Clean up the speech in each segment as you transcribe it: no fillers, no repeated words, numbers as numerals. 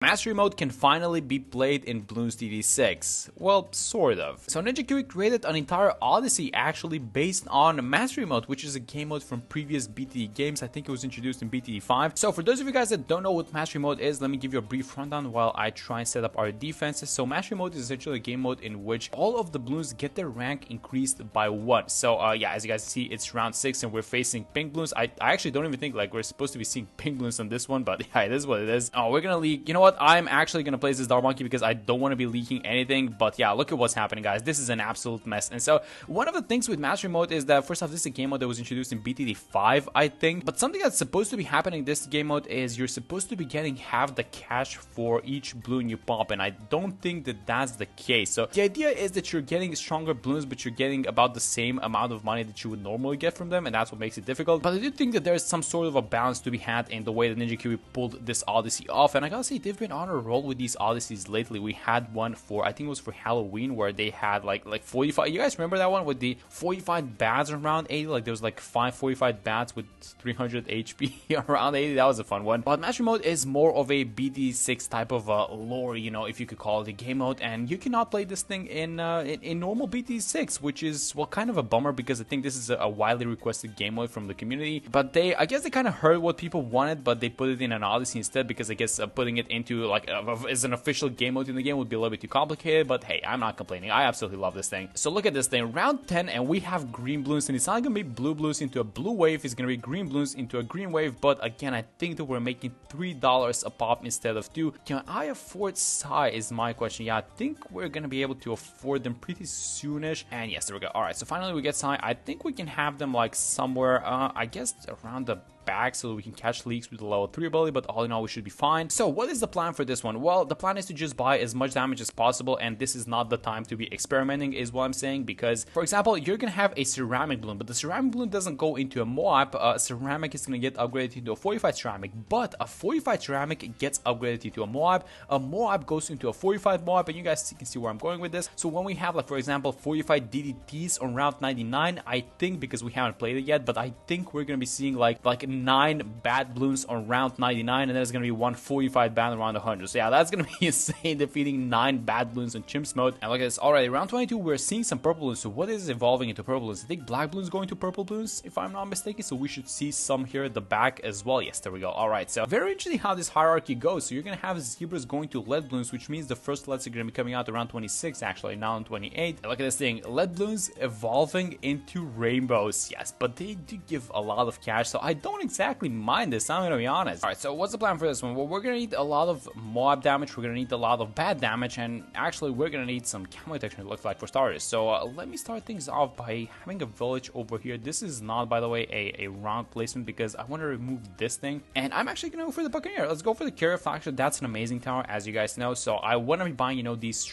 Mastery mode can finally be played in Bloons DD6. Well, sort of. So Ninja Kiwi created an entire odyssey actually based on Mastery mode, which is a game mode from previous BTD games. I think it was introduced in BTD5. So for those of you guys that don't know what Mastery mode is, let me give you a brief rundown while I try and set up our defenses. So Mastery mode is essentially a game mode in which all of the Bloons get their rank increased by 1. So yeah, as you guys see, it's round 6 and we're facing pink Bloons. I actually don't even think like we're supposed to be seeing pink Bloons on this one, but yeah, it is what it is. Oh, we're gonna leak. You know what? I'm actually gonna place this Dark Monkey because I don't want to be leaking anything. But yeah, look at what's happening, guys. This is an absolute mess. And so one of the things with Mastery mode is that first off, this is a game mode that was introduced in BTD5, I think. But something that's supposed to be happening in this game mode is you're supposed to be getting half the cash for each bloon you pop, and I don't think that that's the case. So the idea is that you're getting stronger bloons, but you're getting about the same amount of money that you would normally get from them, and that's what makes it difficult. But I do think that there's some sort of a balance to be had in the way that Ninja Kiwi pulled this odyssey off, and I gotta say they've been on a roll with these odysseys lately. We had one for, I think it was for Halloween, where they had like 45. You guys remember that one with the 45 bats around 80? Like there was like 45 bats with 300 HP around 80. That was a fun one. But Mastery mode is more of a BD6 type of lore, you know, if you could call it a game mode, and you cannot play this thing in normal BD6, which is, well, kind of a bummer because I think this is a widely requested game mode from the community. But I guess they kind of heard what people wanted, but they put it in an odyssey instead, because I guess putting it into like as an official game mode in the game would be a little bit too complicated. But hey, I'm not complaining. I absolutely love this thing. So look at this thing, round 10, and we have green bloons, and it's not gonna be blue bloons into a blue wave, it's gonna be green bloons into a green wave. But again, I think that we're making $3 a pop instead of 2. Can I afford Sai is my question. Yeah, I think we're gonna be able to afford them pretty soonish, and yes, there we go. All right, so finally we get Sai. I think we can have them like somewhere I guess around the back so that we can catch leaks with the level 3 ability, but all in all we should be fine. So what is the plan for this one? Well, the plan is to just buy as much damage as possible, and this is not the time to be experimenting is what I'm saying, because for example, you're gonna have a ceramic bloon, but the ceramic bloon doesn't go into a Moab. Ceramic is gonna get upgraded into a 45 ceramic, but a 45 ceramic gets upgraded into a Moab goes into a 45 Moab, and you guys can see where I'm going with this. So when we have, like, for example, 45 DDTs on round 99, I think, because we haven't played it yet, but I think we're gonna be seeing like 9 bad bloons on round 99, and then there's gonna be 145 bad on round 100. So yeah, that's gonna be insane, defeating 9 bad bloons on chimps mode. And look at this. Alright, round 22 we're seeing some purple bloons. So what is evolving into purple bloons? I think black bloons going to purple bloons, if I'm not mistaken. So we should see some here at the back as well. Yes, there we go. Alright, so very interesting how this hierarchy goes. So you're gonna have zebras going to lead bloons, which means the first leads are gonna be coming out around 26, actually now on 28. And look at this thing, lead bloons evolving into rainbows. Yes, but they do give a lot of cash, so I don't exactly mind this, I'm gonna be honest. Alright, so what's the plan for this one? Well, we're gonna need a lot of mob damage, we're gonna need a lot of bad damage, and actually we're gonna need some camo detection, it looks like, for starters. So let me start things off by having a village over here. This is not, by the way, a wrong placement, because I want to remove this thing, and I'm actually gonna go for the Buccaneer. Let's go for the Carrier Faction. That's an amazing tower, as you guys know. So I want to be buying, you know, these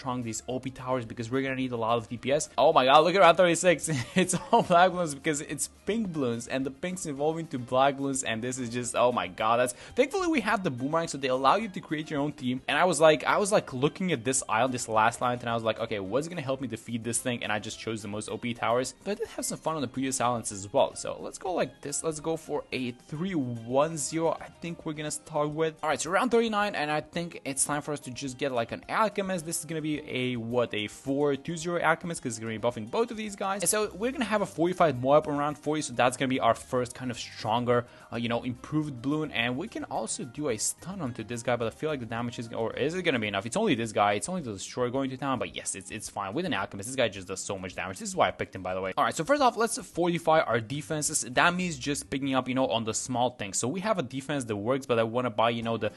OP towers, because we're gonna need a lot of DPS. Oh my god, look at round 36. It's all black bloons because it's pink bloons, and the pinks evolving to black bloons, and this is just, oh my god. That's, thankfully we have the boomerang, so they allow you to create your own team. And I was like looking at this island, this last island, and I was like, okay, what's gonna help me defeat this thing? And I just chose the most OP towers, but I did have some fun on the previous islands as well. So let's go like this. Let's go for a 3-1-0. I think we're gonna start with. All right, so round 39, and I think it's time for us to just get like an Alchemist. This is gonna be a 4-2-0 Alchemist, because it's gonna be buffing both of these guys. And so we're gonna have a 45 Moab on round 40, so that's gonna be our first kind of stronger, you know, improved bloon. And we can also do a stun onto this guy, but I feel like the damage is, or is it gonna be enough? It's only this guy, it's only the destroyer going to town, but yes, it's fine. With an Alchemist, this guy just does so much damage. This is why I picked him, by the way. All right, so first off, let's fortify our defenses. That means just picking up, you know, on the small things. So we have a defense that works, but I want to buy, you know, the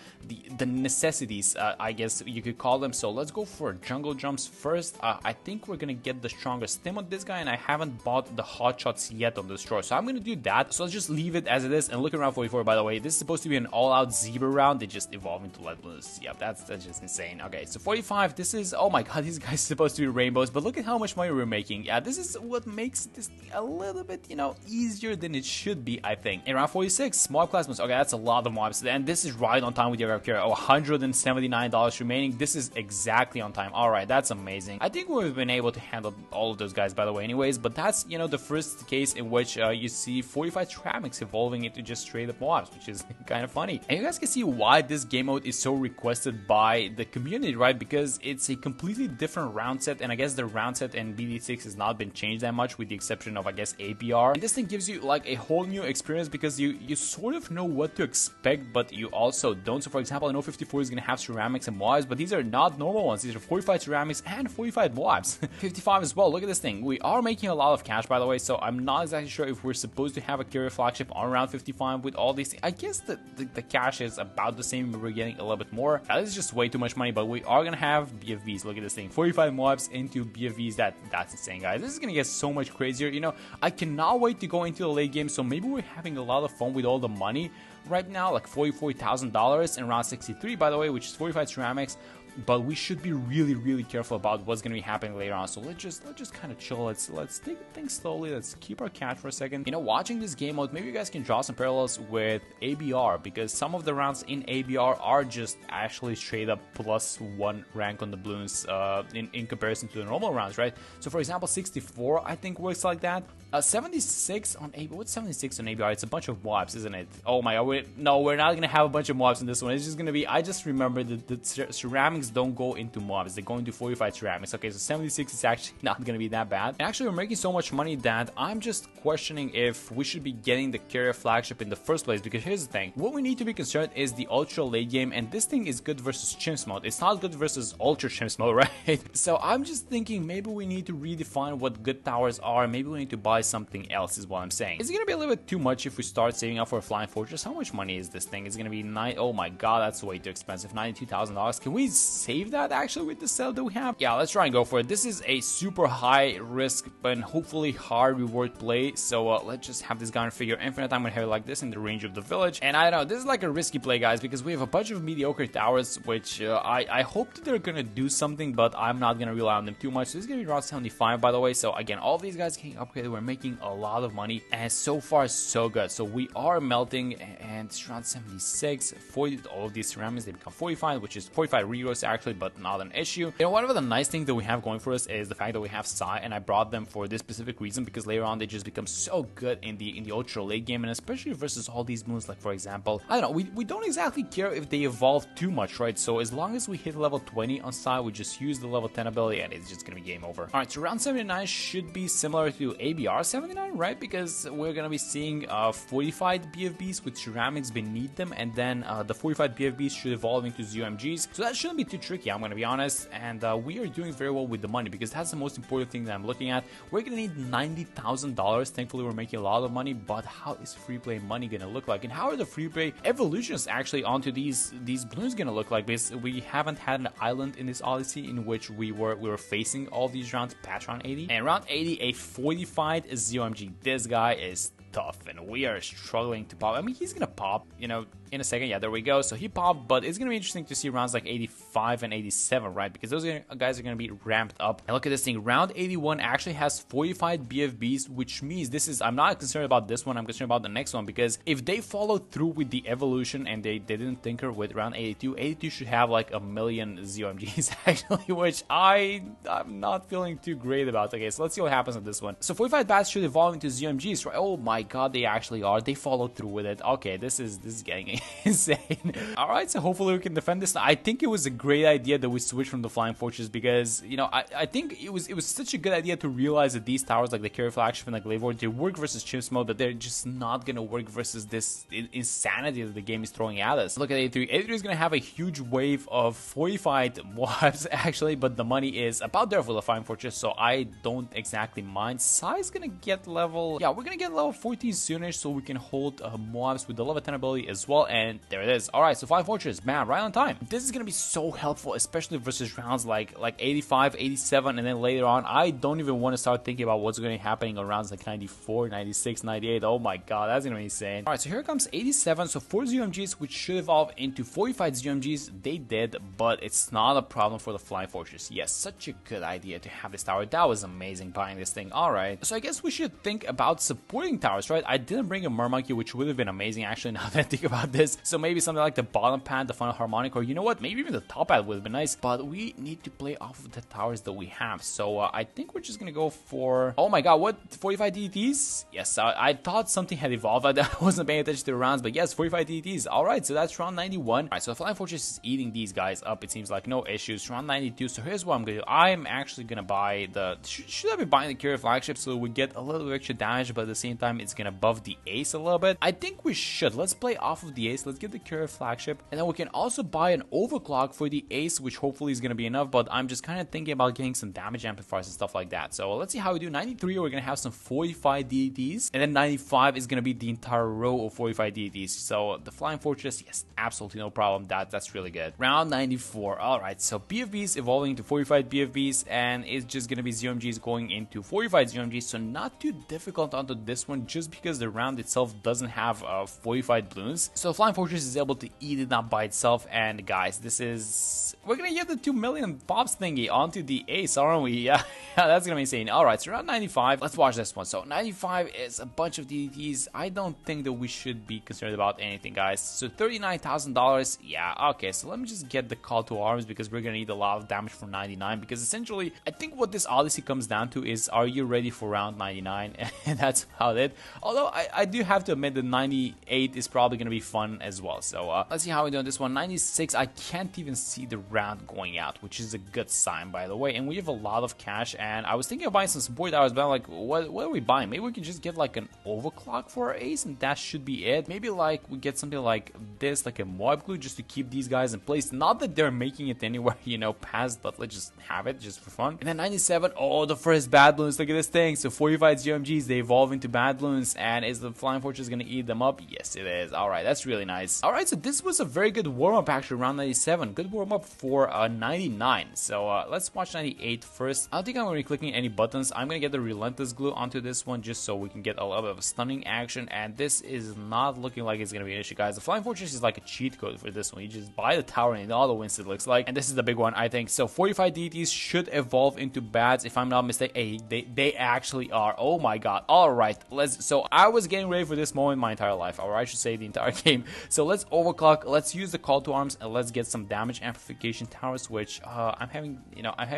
necessities, I guess you could call them. So let's go for jungle jumps first. I think we're gonna get the strongest stim on this guy, and I haven't bought the hot shots yet on the destroyer, so I'm gonna do that. So let's just leave it as it is. And look at round 44, by the way, this is supposed to be an all-out zebra round. They just evolve into lead bloons. Yep, that's just insane. Okay, so 45, this is, oh my god, these guys are supposed to be rainbows, but look at how much money we're making. Yeah, this is what makes this a little bit, you know, easier than it should be, I think. In round 46, mob class moves. Okay, that's a lot of mobs, and this is right on time with your carrier. Oh, $179 remaining. This is exactly on time. All right, that's amazing. I think we've been able to handle all of those guys, by the way, anyways, but that's, you know, the first case in which you see 45 ceramics evolving into just straight up mobs, which is kind of funny. And you guys can see why this game mode is so requested by the community, right? Because it's a completely different round set, and I guess the round set in BTD6 has not been changed that much with the exception of, I guess, APR. And this thing gives you like a whole new experience because you sort of know what to expect, but you also don't. So for example, I know 54 is going to have ceramics and mobs, but these are not normal ones. These are 45 ceramics and 45 mobs. 55 as well. Look at this thing. We are making a lot of cash, by the way, so I'm not exactly sure if we're supposed to have a carrier flagship on round 55 with all these things. I guess the cash is about the same. We're getting a little bit more. This is just way too much money, but we are going to have BFVs. Look at this thing. 45 mobs into BFVs. That's insane, guys. This is going to get so much crazier. You know, I cannot wait to go into the late game, so maybe we're having a lot of fun with all the money right now, like $40,000 in round 63, by the way, which is 45 ceramics. But we should be really careful about what's going to be happening later on. So let's just kind of chill. Let's take things slowly. Let's keep our cash for a second. You know, watching this game mode, maybe you guys can draw some parallels with ABR, because some of the rounds in ABR are just actually straight up +1 rank on the balloons in comparison to the normal rounds, right? So for example, 64 I think works like that. 76 on ABR. What's 76 on ABR? It's a bunch of mobs, isn't it? Oh my god, we're not gonna have a bunch of mobs in this one. It's just gonna be, I just remember that the ceramics don't go into mobs, they go into 45 ceramics. Okay, so 76 is actually not gonna be that bad. And actually, we're making so much money that I'm just questioning if we should be getting the carrier flagship in the first place, because here's the thing. What we need to be concerned is the ultra late game, and this thing is good versus chimps mode. It's not good versus ultra chimps mode, right? So I'm just thinking maybe we need to redefine what good towers are. Maybe we need to buy something else, is what I'm saying. Is it gonna be a little bit too much if we start saving up for a flying fortress? How much money is this thing? It's gonna be oh my god, that's way too expensive. $92,000. Can we save that actually with the sell that we have? Yeah, let's try and go for it. This is a super high risk but hopefully hard reward play, so let's just have this guy on figure infinite. I'm gonna have it like this in the range of the village, and I don't know, this is like a risky play, guys, because we have a bunch of mediocre towers, which I hope that they're gonna do something, but I'm not gonna rely on them too much. So this is gonna be around 75, by the way. So again, all of these guys getting upgraded. We're making a lot of money, and so far so good. So we are melting, and it's around 76. 40, all of these ceramics, they become 45, which is 45 regrowths actually, but not an issue. You know, one of the nice things that we have going for us is the fact that we have Sai, and I brought them for this specific reason, because later on they just become so good in the ultra late game, and especially versus all these moons. Like for example, I don't know, we don't exactly care if they evolve too much, right? So as long as we hit level 20 on Sai, we just use the level 10 ability, and it's just gonna be game over. All right, so round 79 should be similar to ABR 79, right? Because we're gonna be seeing 45 BFBs with ceramics beneath them, and then the 45 BFBs should evolve into ZOMGs. So that shouldn't be too tricky, I'm gonna be honest. And we are doing very well with the money, because that's the most important thing that I'm looking at. We're gonna need $90,000. Thankfully, we're making a lot of money, but how is free play money gonna look like? And how are the free play evolutions actually onto these balloons gonna look like? Because we haven't had an island in this Odyssey in which we were facing all these rounds past round 80. And round 80, a 45 ZOMG. This guy is tough, and we are struggling to pop. I mean, he's gonna pop, you know, in a second. Yeah, there we go. So he popped, but it's gonna be interesting to see rounds like 85 and 87, right? Because those guys are gonna be ramped up. And look at this thing. Round 81 actually has 45 BFBs, which means this is, I'm not concerned about this one, I'm concerned about the next one, because if they follow through with the evolution and they didn't tinker with round 82 should have like a million ZOMGs actually, which I'm not feeling too great about. Okay, so let's see what happens on this one. So 45 bats should evolve into ZOMGs, right? Oh my god, they actually are. They followed through with it. Okay, this is getting insane. All right, so hopefully we can defend this. I think it was a great idea that we switched from the flying fortress, because you know, I think it was such a good idea to realize that these towers, like the carrier flagship and the glaive ward, they work versus chimps mode, but they're just not gonna work versus this insanity that the game is throwing at us. Look at 83. 83 is gonna have a huge wave of 45 mobs actually, but the money is about there for the flying fortress, so I don't exactly mind. Sai is gonna get level, yeah, we're gonna get level 14 soonish, so we can hold mobs with the level 10 ability as well. And there it is. All right, so flying fortress, bam, right on time. This is gonna be so helpful, especially versus rounds like 85, 87, and then later on, I don't even want to start thinking about what's going to be happening on rounds like 94, 96, 98. Oh my god, that's gonna be insane. All right, so here comes 87. So 4 ZOMGs, which should evolve into 45 ZOMGs. They did, but it's not a problem for the flying fortress. Yes, such a good idea to have this tower. That was amazing buying this thing. All right, so I guess we should think about supporting towers. towers, right? I didn't bring a Mermonkey, which would have been amazing actually now that I think about this. So maybe something like the bottom pad, the final harmonic, or you know what, maybe even the top pad would have been nice, but we need to play off of the towers that we have. So I think we're just gonna go for, oh my god, what, 45 DDTs? Yes, I thought something had evolved. I wasn't paying attention to the rounds, but yes, 45 DDTs. All right, so that's round 91. All right, so the Flying Fortress is eating these guys up. It seems like no issues. Round 92. So here's what I'm gonna do. I'm actually gonna buy the, should I be buying the Courier Flagship so we get a little bit extra damage, but at the same time it's gonna buff the ace a little bit? I think we should. Let's play off of the ace. Let's get the Courier Flagship, and then we can also buy an overclock for the ace, which hopefully is gonna be enough, but I'm just kind of thinking about getting some damage amplifiers and stuff like that. So let's see how we do. 93, we're gonna have some 45 DDTs, and then 95 is gonna be the entire row of 45 DDTs. So the Flying Fortress, yes, absolutely no problem. That's really good. Round 94. All right, so BFBs evolving into 45 BFBs, and it's just gonna be ZMGs going into 45 ZMGs. So not too difficult onto this one, just because the round itself doesn't have 45 balloons. So Flying Fortress is able to eat it up by itself. And guys, this is, we're gonna get the 2 million pops thingy onto the ace, aren't we? Yeah, that's gonna be insane. All right, so round 95. Let's watch this one. So 95 is a bunch of DDTs. I don't think that we should be concerned about anything, guys. So $39,000. Yeah, okay, so let me just get the call to arms, because we're gonna need a lot of damage for 99, because essentially I think what this Odyssey comes down to is, are you ready for round 99? And that's about it. Although I do have to admit that 98 is probably gonna be fun as well. So let's see how we do on this one. 96, I can't even see the round going out, which is a good sign, by the way. And we have a lot of cash, and I was thinking of buying some support towers, but I'm like, what are we buying? Maybe we can just get like an overclock for our ace, and that should be it. Maybe like we get something like this, like a mob glue, just to keep these guys in place. Not that they're making it anywhere, you know, past, but let's just have it just for fun. And then 97, oh, the first bad balloons. Look at this thing. So 45 GMGs, they evolve into bad balloons, and is the Flying Fortress gonna eat them up? Yes, it is. All right, that's really nice. All right, so this was a very good warm-up actually, around 97. Good warm-up for 99. So let's watch 98 first. I don't think I'm gonna be clicking any buttons. I'm gonna get the Relentless glue onto this one, just so we can get a little bit of a stunning action, and this is not looking like it's gonna be an issue, guys. The Flying Fortress is like a cheat code for this one. You just buy the tower and all the wins, it looks like. And this is the big one, I think. So 45 DDTs should evolve into bads, if I'm not mistaken. Hey, they actually are. Oh my god. All right, so I was getting ready for this moment my entire life, or I should say the entire game. So let's overclock, let's use the call to arms, and let's get some damage amplification towers, which I'm having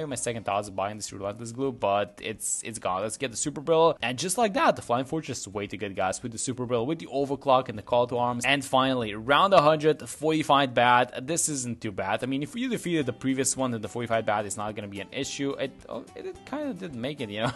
my second thoughts of buying this Relentless glue, but it's gone. Let's get the Super Bill, and just like that, the Flying Fortress is way too good, guys, with the Super Bill, with the overclock and the call to arms. And finally, round 100, 45 bad. This isn't too bad. I mean, if you defeated the previous one, then the 45 bad is not going to be an issue. It kind of didn't make it, you know,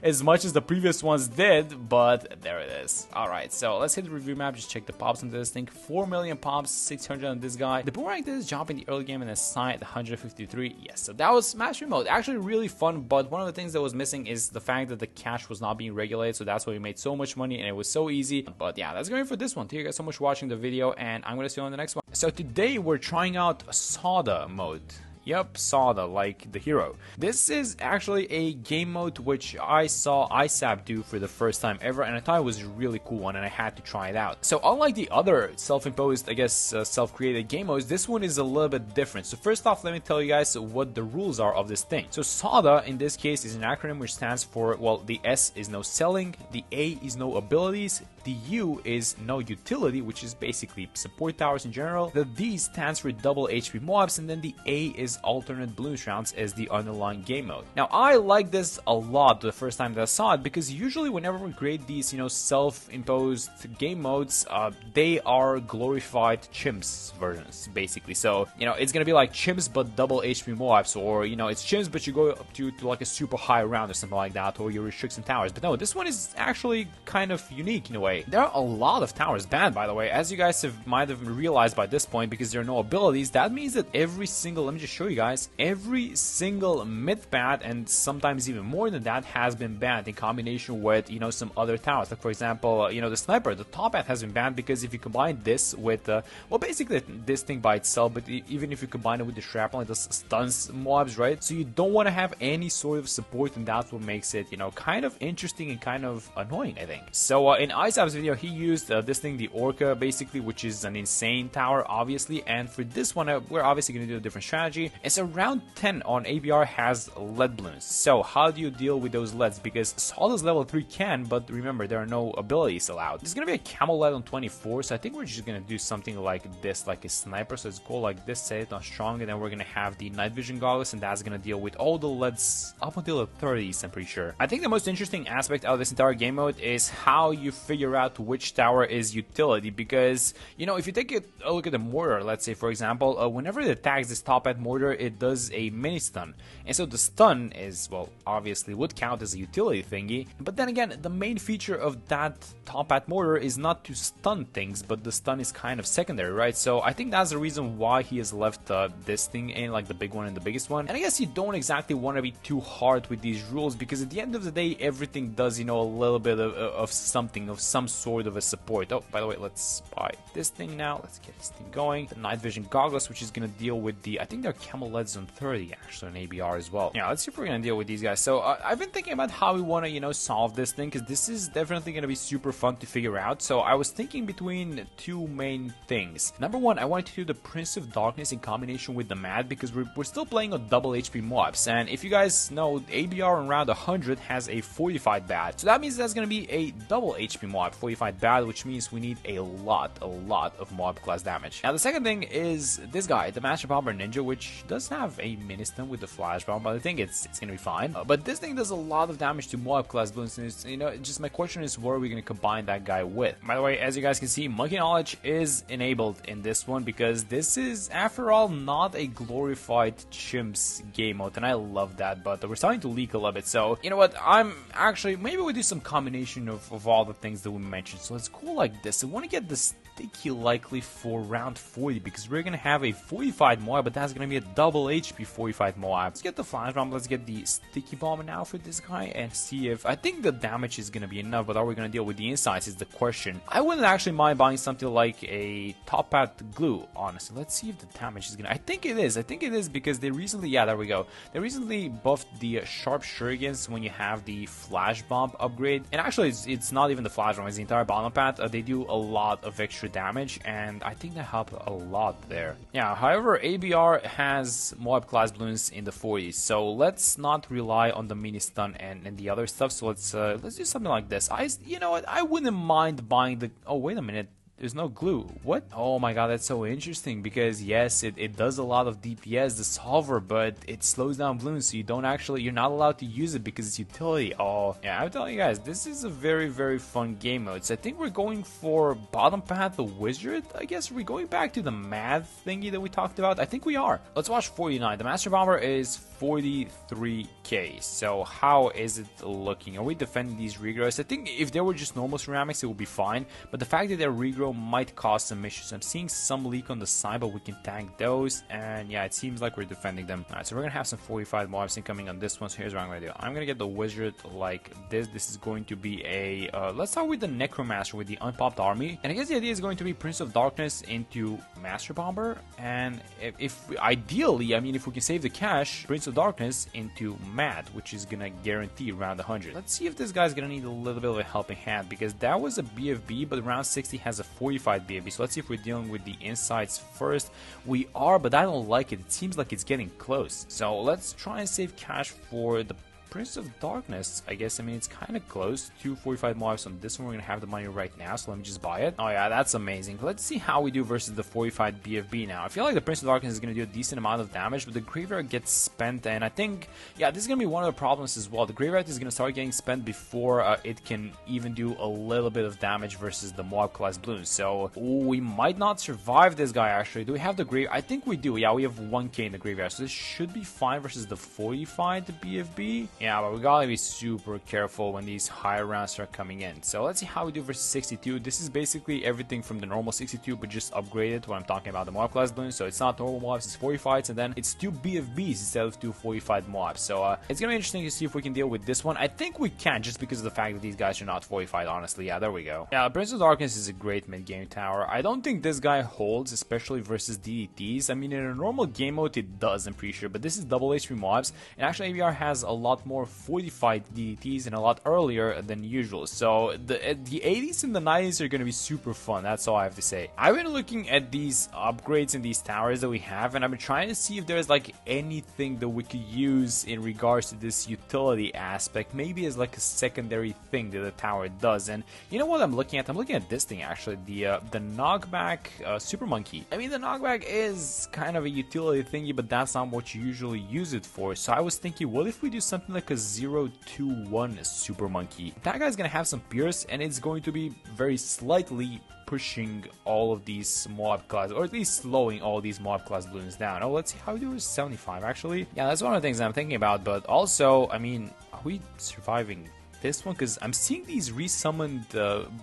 as much as the previous ones did, but there it is. All right, so let's hit the review map, just check the pops into this thing. 4 million pops, 600 on this guy. The boomerang did his job in the early game, and the side 153. Yes, so that was Mastery Mode. Actually really fun, but one of the things that was missing is the fact that the cash was not being regulated, so that's why we made so much money, and it was so easy. But yeah, that's going to be for this one. Thank you guys so much for watching the video, and I'm going to see you on the next one. So today we're trying out Sauda mode. Yep, Sauda, like the hero. This is actually a game mode which I saw ISAP do for the first time ever, and I thought it was a really cool one, and I had to try it out. So unlike the other self-imposed, I guess, self-created game modes, this one is a little bit different. So first off, let me tell you guys what the rules are of this thing. So Sauda, in this case, is an acronym which stands for, well, the S is no selling, the A is no abilities, the U is no utility, which is basically support towers in general, the D stands for double HP mobs, and then the A is alternate balloon rounds as the underlying game mode. Now, I like this a lot the first time that I saw it, because usually whenever we create these, you know, self-imposed game modes, they are glorified chimps versions, basically. So, you know, it's gonna be like chimps but double HP mobs, or, you know, it's chimps but you go up to like a super high round or something like that, or you restrict some towers. But no, this one is actually kind of unique in a way. There are a lot of towers banned, by the way, as you guys might have realized by this point, because there are no abilities. That means that every single, let me just show you guys, every single myth bad, and sometimes even more than that, has been banned in combination with, you know, some other towers. Like, for example, you know, the sniper, the top hat has been banned, because if you combine this with, well, basically this thing by itself, but even if you combine it with the shrapnel, it just stuns mobs, right? So you don't want to have any sort of support, and that's what makes it, you know, kind of interesting and kind of annoying, I think. So in ISAP half video, he used this thing, the Orca, basically, which is an insane tower, obviously. And for this one, we're obviously going to do a different strategy. It's around 10 on ABR has lead balloons. So how do you deal with those leads? Because Sauda's level 3 can, but remember, there are no abilities allowed. There's going to be a camel lead on 24, so I think we're just going to do something like this, like a sniper. So let's go like this, set it on strong, and then we're going to have the night vision goggles, and that's going to deal with all the leads up until the 30s, I'm pretty sure. I think the most interesting aspect of this entire game mode is how you figure out which tower is utility, because, you know, if you take a look at the mortar, let's say, for example, whenever it attacks this top hat mortar, it does a mini stun, and so the stun is, well, obviously would count as a utility thingy, but then again, the main feature of that top hat mortar is not to stun things, but the stun is kind of secondary, right? So I think that's the reason why he has left this thing in, like the big one and the biggest one. And I guess you don't exactly want to be too hard with these rules, because at the end of the day, everything does, you know, a little bit of something, of some sort of a support. Oh, by the way, let's buy this thing now. Let's get this thing going. The night vision goggles, which is going to deal with the, I think they're camel leads on 30 actually on ABR as well. Yeah, let's see if we're going to deal with these guys. So I've been thinking about how we want to, you know, solve this thing, because this is definitely going to be super fun to figure out. So I was thinking between two main things. Number one, I wanted to do the Prince of Darkness in combination with the Mad, because we're still playing on double HP mobs, and if you guys know, ABR on round 100 has a fortified bad, so that means that's going to be a double HP mob fortified bad, which means we need a lot of mob class damage. Now the second thing is this guy, the Master Bomber Ninja, which does have a mini stun with the flash bomb, but I think it's going to be fine. But this thing does a lot of damage to mob class balloons, and it's, you know, just my question is, what are we going to combine that guy with? By the way, as you guys can see, Monkey Knowledge is enabled in this one, because this is, after all, not a glorified chimps game mode, and I love that, but we're starting to leak a little bit. So you know what, I'm actually, maybe we do some combination of all the things that we mentioned. So let's go like this. I want to get the sticky likely for round 40, because we're gonna have a fortified mob, but that's gonna be a double HP fortified mob. Let's get the flash bomb, let's get the sticky bomb now for this guy, and see if, I think the damage is gonna be enough, but are we gonna deal with the insights is the question. I wouldn't actually mind buying something like a top hat glue, honestly. Let's see if the damage is gonna, I think it is, because they recently, yeah, there we go, they recently buffed the sharp shurikens when you have the flash bomb upgrade, and actually it's not even the flash bomb, it's the entire bottom pad. They do a lot of extra damage, and I think that helped a lot there. Yeah, however, ABR has mob class balloons in the 40s, so let's not rely on the mini stun and the other stuff. So let's do something like this. You know what, I wouldn't mind buying the, oh wait a minute, there's no glue. What? Oh my god, that's so interesting, because yes, it does a lot of DPS, the solver, but it slows down balloons, so you're not allowed to use it because it's utility. Oh, yeah, I'm telling you guys, this is a very fun game mode. So I think we're going for bottom path, the wizard, I guess. Are we going back to the mad thingy that we talked about? I think we are. Let's watch 49. The Master Bomber is 43k. So how is it looking? Are we defending these regrows? I think if they were just normal ceramics, it would be fine, but the fact that they're regrow might cause some issues. I'm seeing some leak on the side, but we can tank those, and yeah, it seems like we're defending them. Alright, so we're gonna have some 45 mobs incoming on this one. So here's what I'm gonna do. I'm gonna get the wizard like this. This is going to be a let's start with the Necromancer with the unpopped army, and I guess the idea is going to be Prince of Darkness into Master Bomber, and if ideally, I mean, if we can save the cash, Prince of Darkness into Mad, which is gonna guarantee around 100. Let's see if this guy's gonna need a little bit of a helping hand, because that was a BFB, but round 60 has a fortified BFB. So let's see if we're dealing with the insights first. We are, but I don't like it. It seems like it's getting close. So let's try and save cash for the Prince of Darkness, I guess. I mean, it's kind of close. 245 mobs on this one. We're going to have the money right now, so let me just buy it. Oh yeah, that's amazing. Let's see how we do versus the fortified BFB now. I feel like the Prince of Darkness is going to do a decent amount of damage, but the graveyard gets spent, and I think, yeah, this is going to be one of the problems as well. The graveyard is going to start getting spent before it can even do a little bit of damage versus the mob class balloons. So we might not survive this guy, actually. Do we have the graveyard? I think we do. Yeah, we have 1k in the graveyard, so this should be fine versus the fortified BFB. Yeah, but we gotta be super careful when these higher rounds start coming in. So let's see how we do versus 62. This is basically everything from the normal 62, but just upgraded when I'm talking about the mob class balloons. So it's not normal mobs, it's fortifieds, and then it's 2 BFBs instead of 2 fortified mobs. So it's gonna be interesting to see if we can deal with this one. I think we can, just because of the fact that these guys are not fortified, honestly. Yeah, there we go. Yeah, Prince of Darkness is a great mid-game tower. I don't think this guy holds, especially versus DDTs. I mean, in a normal game mode, it does, I'm pretty sure, but this is double HP mobs, and actually ABR has a lot more fortified DDTs and a lot earlier than usual. So the 80s and the 90s are going to be super fun. That's all I have to say. I've been looking at these upgrades in these towers that we have, and I've been trying to see if there's like anything that we could use in regards to this utility aspect, maybe as like a secondary thing that the tower does. And you know what I'm looking at? I'm looking at this thing actually, the knockback super monkey. I mean, the knockback is kind of a utility thingy, but that's not what you usually use it for. So I was thinking, what if we do something like a 0-2-1 super monkey? That guy's gonna have some pierce, and it's going to be very slightly pushing all of these mob class, or at least slowing all these mob class bloons down. Oh, let's see how we do with 75 actually. Yeah, that's one of the things I'm thinking about. But also, I mean, are we surviving this one? Because I'm seeing these resummoned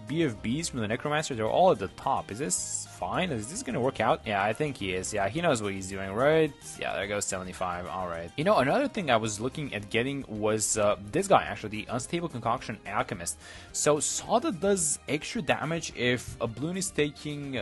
BFBs from the Necromancer. They're all at the top. Is this fine? Is this gonna work out? Yeah, I think he is. Yeah, he knows what he's doing, right? Yeah, there goes 75. All right. You know, another thing I was looking at getting was this guy, actually, the Unstable Concoction Alchemist. So Sauda does extra damage if a bloon is taking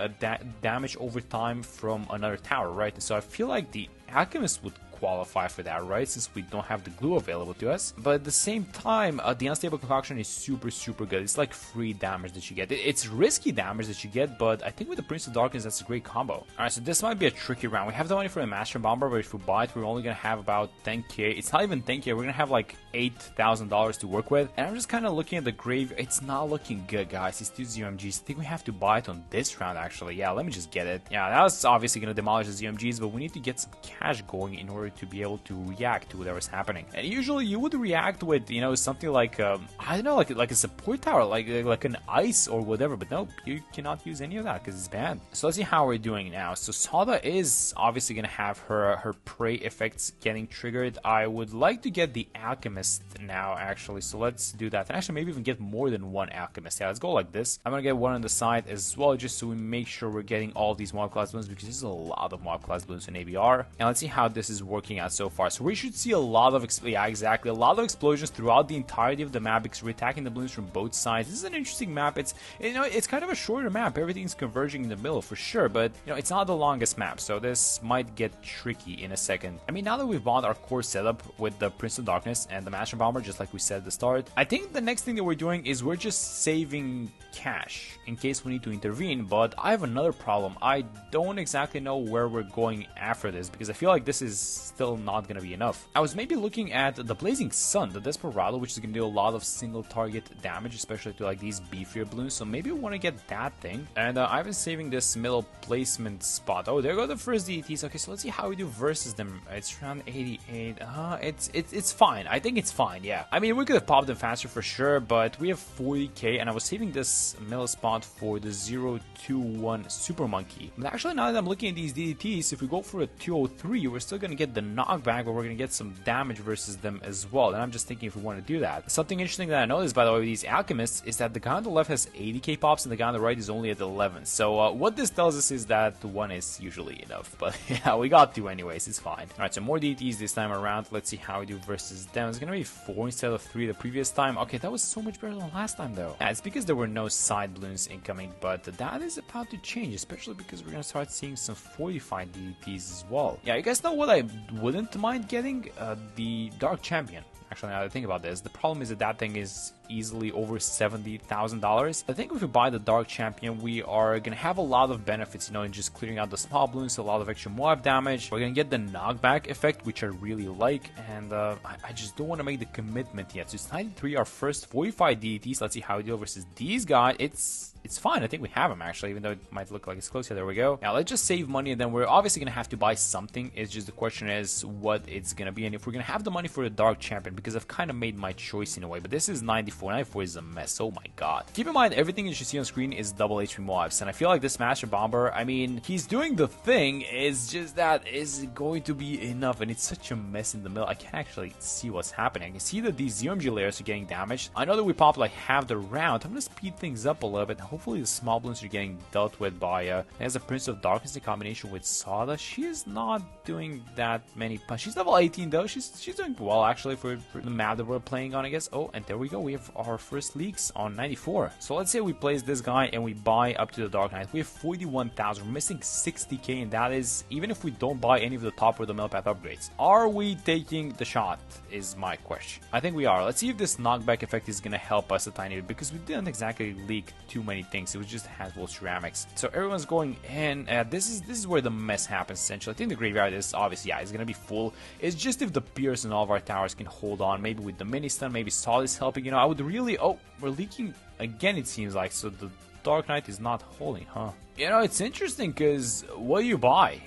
damage over time from another tower, right? So I feel like the Alchemist would qualify for that, right, since we don't have the glue available to us. But at the same time, the Unstable Concoction is super good. It's like free damage that you get. It's risky damage that you get, but I think with the Prince of Darkness, that's a great combo. Alright, so this might be a tricky round. We have the money for the Master Bomber, but if we buy it, we're only gonna have about 10k. It's not even 10k, we're gonna have like $8,000 to work with. And I'm just kind of looking at the grave. It's not looking good, guys. It's 2 ZMGs. I think we have to buy it on this round, actually. Yeah, let me just get it. Yeah, that was obviously gonna demolish the ZMGs, but we need to get some cash going in order to be able to react to whatever's happening. And usually you would react with, you know, something like I don't know, like a support tower, like an ice or whatever. But nope, you cannot use any of that because it's banned. So let's see how we're doing now. So Sauda is obviously gonna have her prey effects getting triggered. I would like to get the Alchemist now, actually. So let's do that. And actually, maybe even get more than one Alchemist. Yeah, let's go like this. I'm gonna get one on the side as well, just so we make sure we're getting all these mob class bloons, because there's a lot of mob class bloons in ABR. And let's see how this is working out so far. So we should see a lot of a lot of explosions throughout the entirety of the map, because we're attacking the bloons from both sides. This is an interesting map. It's, you know, it's kind of a shorter map. Everything's converging in the middle for sure, but you know, it's not the longest map, so this might get tricky in a second. I mean, now that we've bought our core setup with the Prince of Darkness and the Master Bomber, just like we said at the start, I think the next thing that we're doing is we're just saving cash in case we need to intervene. But I have another problem. I don't exactly know where we're going after this, because I feel like this is still not gonna be enough. I was maybe looking at the Blazing Sun, the Desperado, which is gonna do a lot of single target damage, especially to like these beefier bloons. So maybe we want to get that thing. And I've been saving this middle placement spot. Oh, there go the first DDTs. Okay, so let's see how we do versus them. It's around 88. It's fine. I think it's fine. Yeah. I mean, we could have popped them faster for sure, but we have 40k, and I was saving this middle spot for the 0-2-1 Super Monkey. But actually, now that I'm looking at these DDTs, if we go for a 203, we're still gonna get the knockback, but we're gonna get some damage versus them as well. And I'm just thinking if we want to do that. Something interesting that I noticed, by the way, with these Alchemists is that the guy on the left has 80k pops and the guy on the right is only at 11. So what this tells us is that one is usually enough. But yeah, we got two anyways. It's fine. All right, so more DDTs this time around. Let's see how we do versus them. It's gonna be 4 instead of 3 the previous time. Okay, that was so much better than last time though. Yeah, it's because there were no side bloons incoming, but that is about to change, especially because we're gonna start seeing some fortified DDTs as well. Yeah, you guys know what I wouldn't mind getting? The Dark Champion. Actually, now that I think about this, the problem is that that thing is easily over $70,000. I think if we buy the Dark Champion, we are gonna have a lot of benefits, you know, in just clearing out the small bloons, a lot of extra mob damage. We're gonna get the knockback effect, which I really like, and I just don't want to make the commitment yet. So it's 93, our first 45 DDTs. Let's see how we deal versus these guys. It's fine. I think we have him actually, even though it might look like it's close. Yeah, there we go. Now let's just save money, and then we're obviously gonna have to buy something. It's just the question is what it's gonna be, and if we're gonna have the money for the Dark Champion, because I've kind of made my choice in a way. But this is 94. 94 is a mess. Oh my god. Keep in mind, everything you should see on screen is double HP mobs, and I feel like this Master Bomber, I mean, he's doing the thing. It's just that is it going to be enough, and it's such a mess in the middle. I can't actually see what's happening. I can see that these ZMG layers are getting damaged. I know that we popped like half the round. I'm gonna speed things up a little bit. hopefully the small balloons are getting dealt with by as a Prince of Darkness in combination with Sauda. She is not doing that many punches. She's level 18 though. She's doing well actually for the map that we're playing on, I guess. Oh, and there we go. We have our first leaks on 94. So let's say we place this guy and we buy up to the Dark Knight. We have 41,000. We're missing 60k, and that is even if we don't buy any of the top or the mill path upgrades. Are we taking the shot is my question. I think we are. Let's see if this knockback effect is gonna help us a tiny bit, because we didn't exactly leak too many things. It was just a handful of ceramics. So everyone's going in. This is where the mess happens essentially. I think the graveyard is obviously, yeah, it's gonna be full. It's just if the Pierce and all of our towers can hold on, maybe with the mini stun, maybe Saul is helping. You know, I would really. Oh, we're leaking again, it seems like. So the Dark Knight is not holding, huh? You know, it's interesting because what do you buy?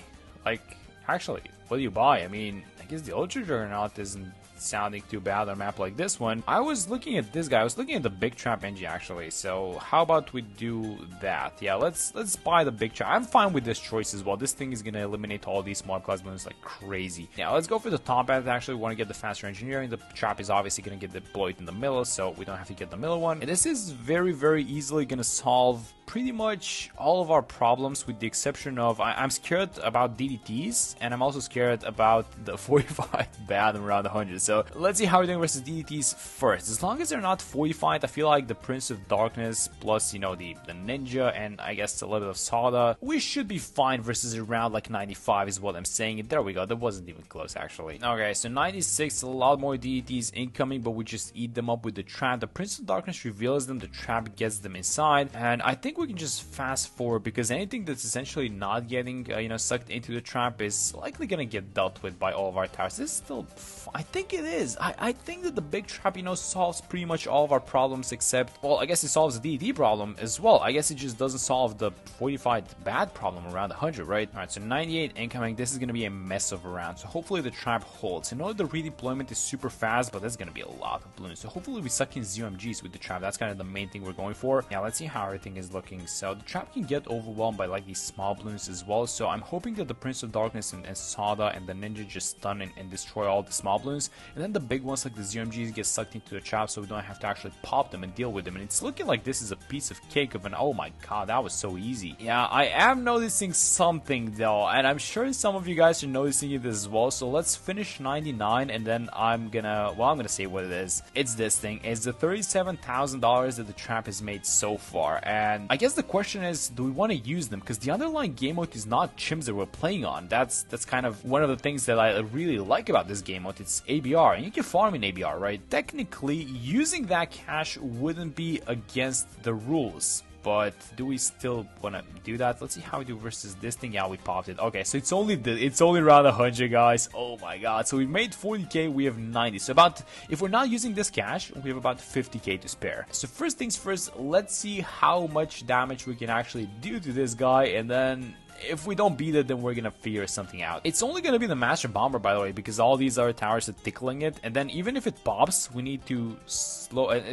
Like, actually, what do you buy? I mean, I guess the Ultra Juggernaut isn't sounding too bad on a map like this one. I was looking at this guy. I was looking at the Big Trap NG actually. So how about we do that? Yeah, let's buy the Big Trap. I'm fine with this choice as well. This thing is gonna eliminate all these small class balloons like crazy. Yeah, let's go for the top path. Actually, we want to get the faster engineering. The trap is obviously gonna get deployed in the middle, so we don't have to get the middle one. And this is very, very easily gonna solve pretty much all of our problems, with the exception of I'm scared about DDTs, and I'm also scared about the 45 bad around 100. So let's see how we're doing versus DDTs first. As long as they're not 45, I feel like the Prince of Darkness plus, you know, the Ninja and I guess a little bit of Sauda, we should be fine versus around like 95 is what I'm saying. There we go. That wasn't even close actually. Okay, so 96, a lot more DDTs incoming, but we just eat them up with the trap. The Prince of Darkness reveals them, the trap gets them inside, and I think we can just fast forward, because anything that's essentially not getting you know, sucked into the trap is likely gonna get dealt with by all of our towers. This is still I think it is. I think that the big trap, you know, solves pretty much all of our problems, except, well, I guess it solves the DD problem as well. I guess it just doesn't solve the 45 bad problem around 100, right? Alright, so 98 incoming. This is gonna be a mess of a round, so hopefully the trap holds. I know the redeployment is super fast, but that's gonna be a lot of balloons, so hopefully we suck in ZMGs with the trap. That's kind of the main thing we're going for. Yeah, let's see how everything is looking. So the trap can get overwhelmed by like these small balloons as well, so I'm hoping that the Prince of Darkness and Sauda and the Ninja just stun and destroy all the small balloons, and then the big ones like the ZMGs get sucked into the trap, so we don't have to actually pop them and deal with them. And it's looking like this is a piece of cake of an, oh my god, that was so easy. Yeah, I am noticing something though, and I'm sure some of you guys are noticing it as well. So let's finish 99, and then I'm gonna say what it is. It's this thing. It's the $37,000 that the trap has made so far, and I guess the question is, do we want to use them? Because the underlying game mode is not chimps that we're playing on. That's kind of one of the things that I really like about this game mode. It's ABR, and you can farm in ABR, right? Technically, using that cash wouldn't be against the rules, but do we still want to do that? Let's see how we do versus this thing. Yeah, we popped it. Okay, so it's only around 100, guys. Oh my god. So we made 40k, we have 90. So about, if we're not using this cash, we have about 50k to spare. So first things first, let's see how much damage we can actually do to this guy, and then if we don't beat it, then we're gonna figure something out. It's only gonna be the Master Bomber, by the way, because all these other towers are tickling it, and then even if it pops, we need to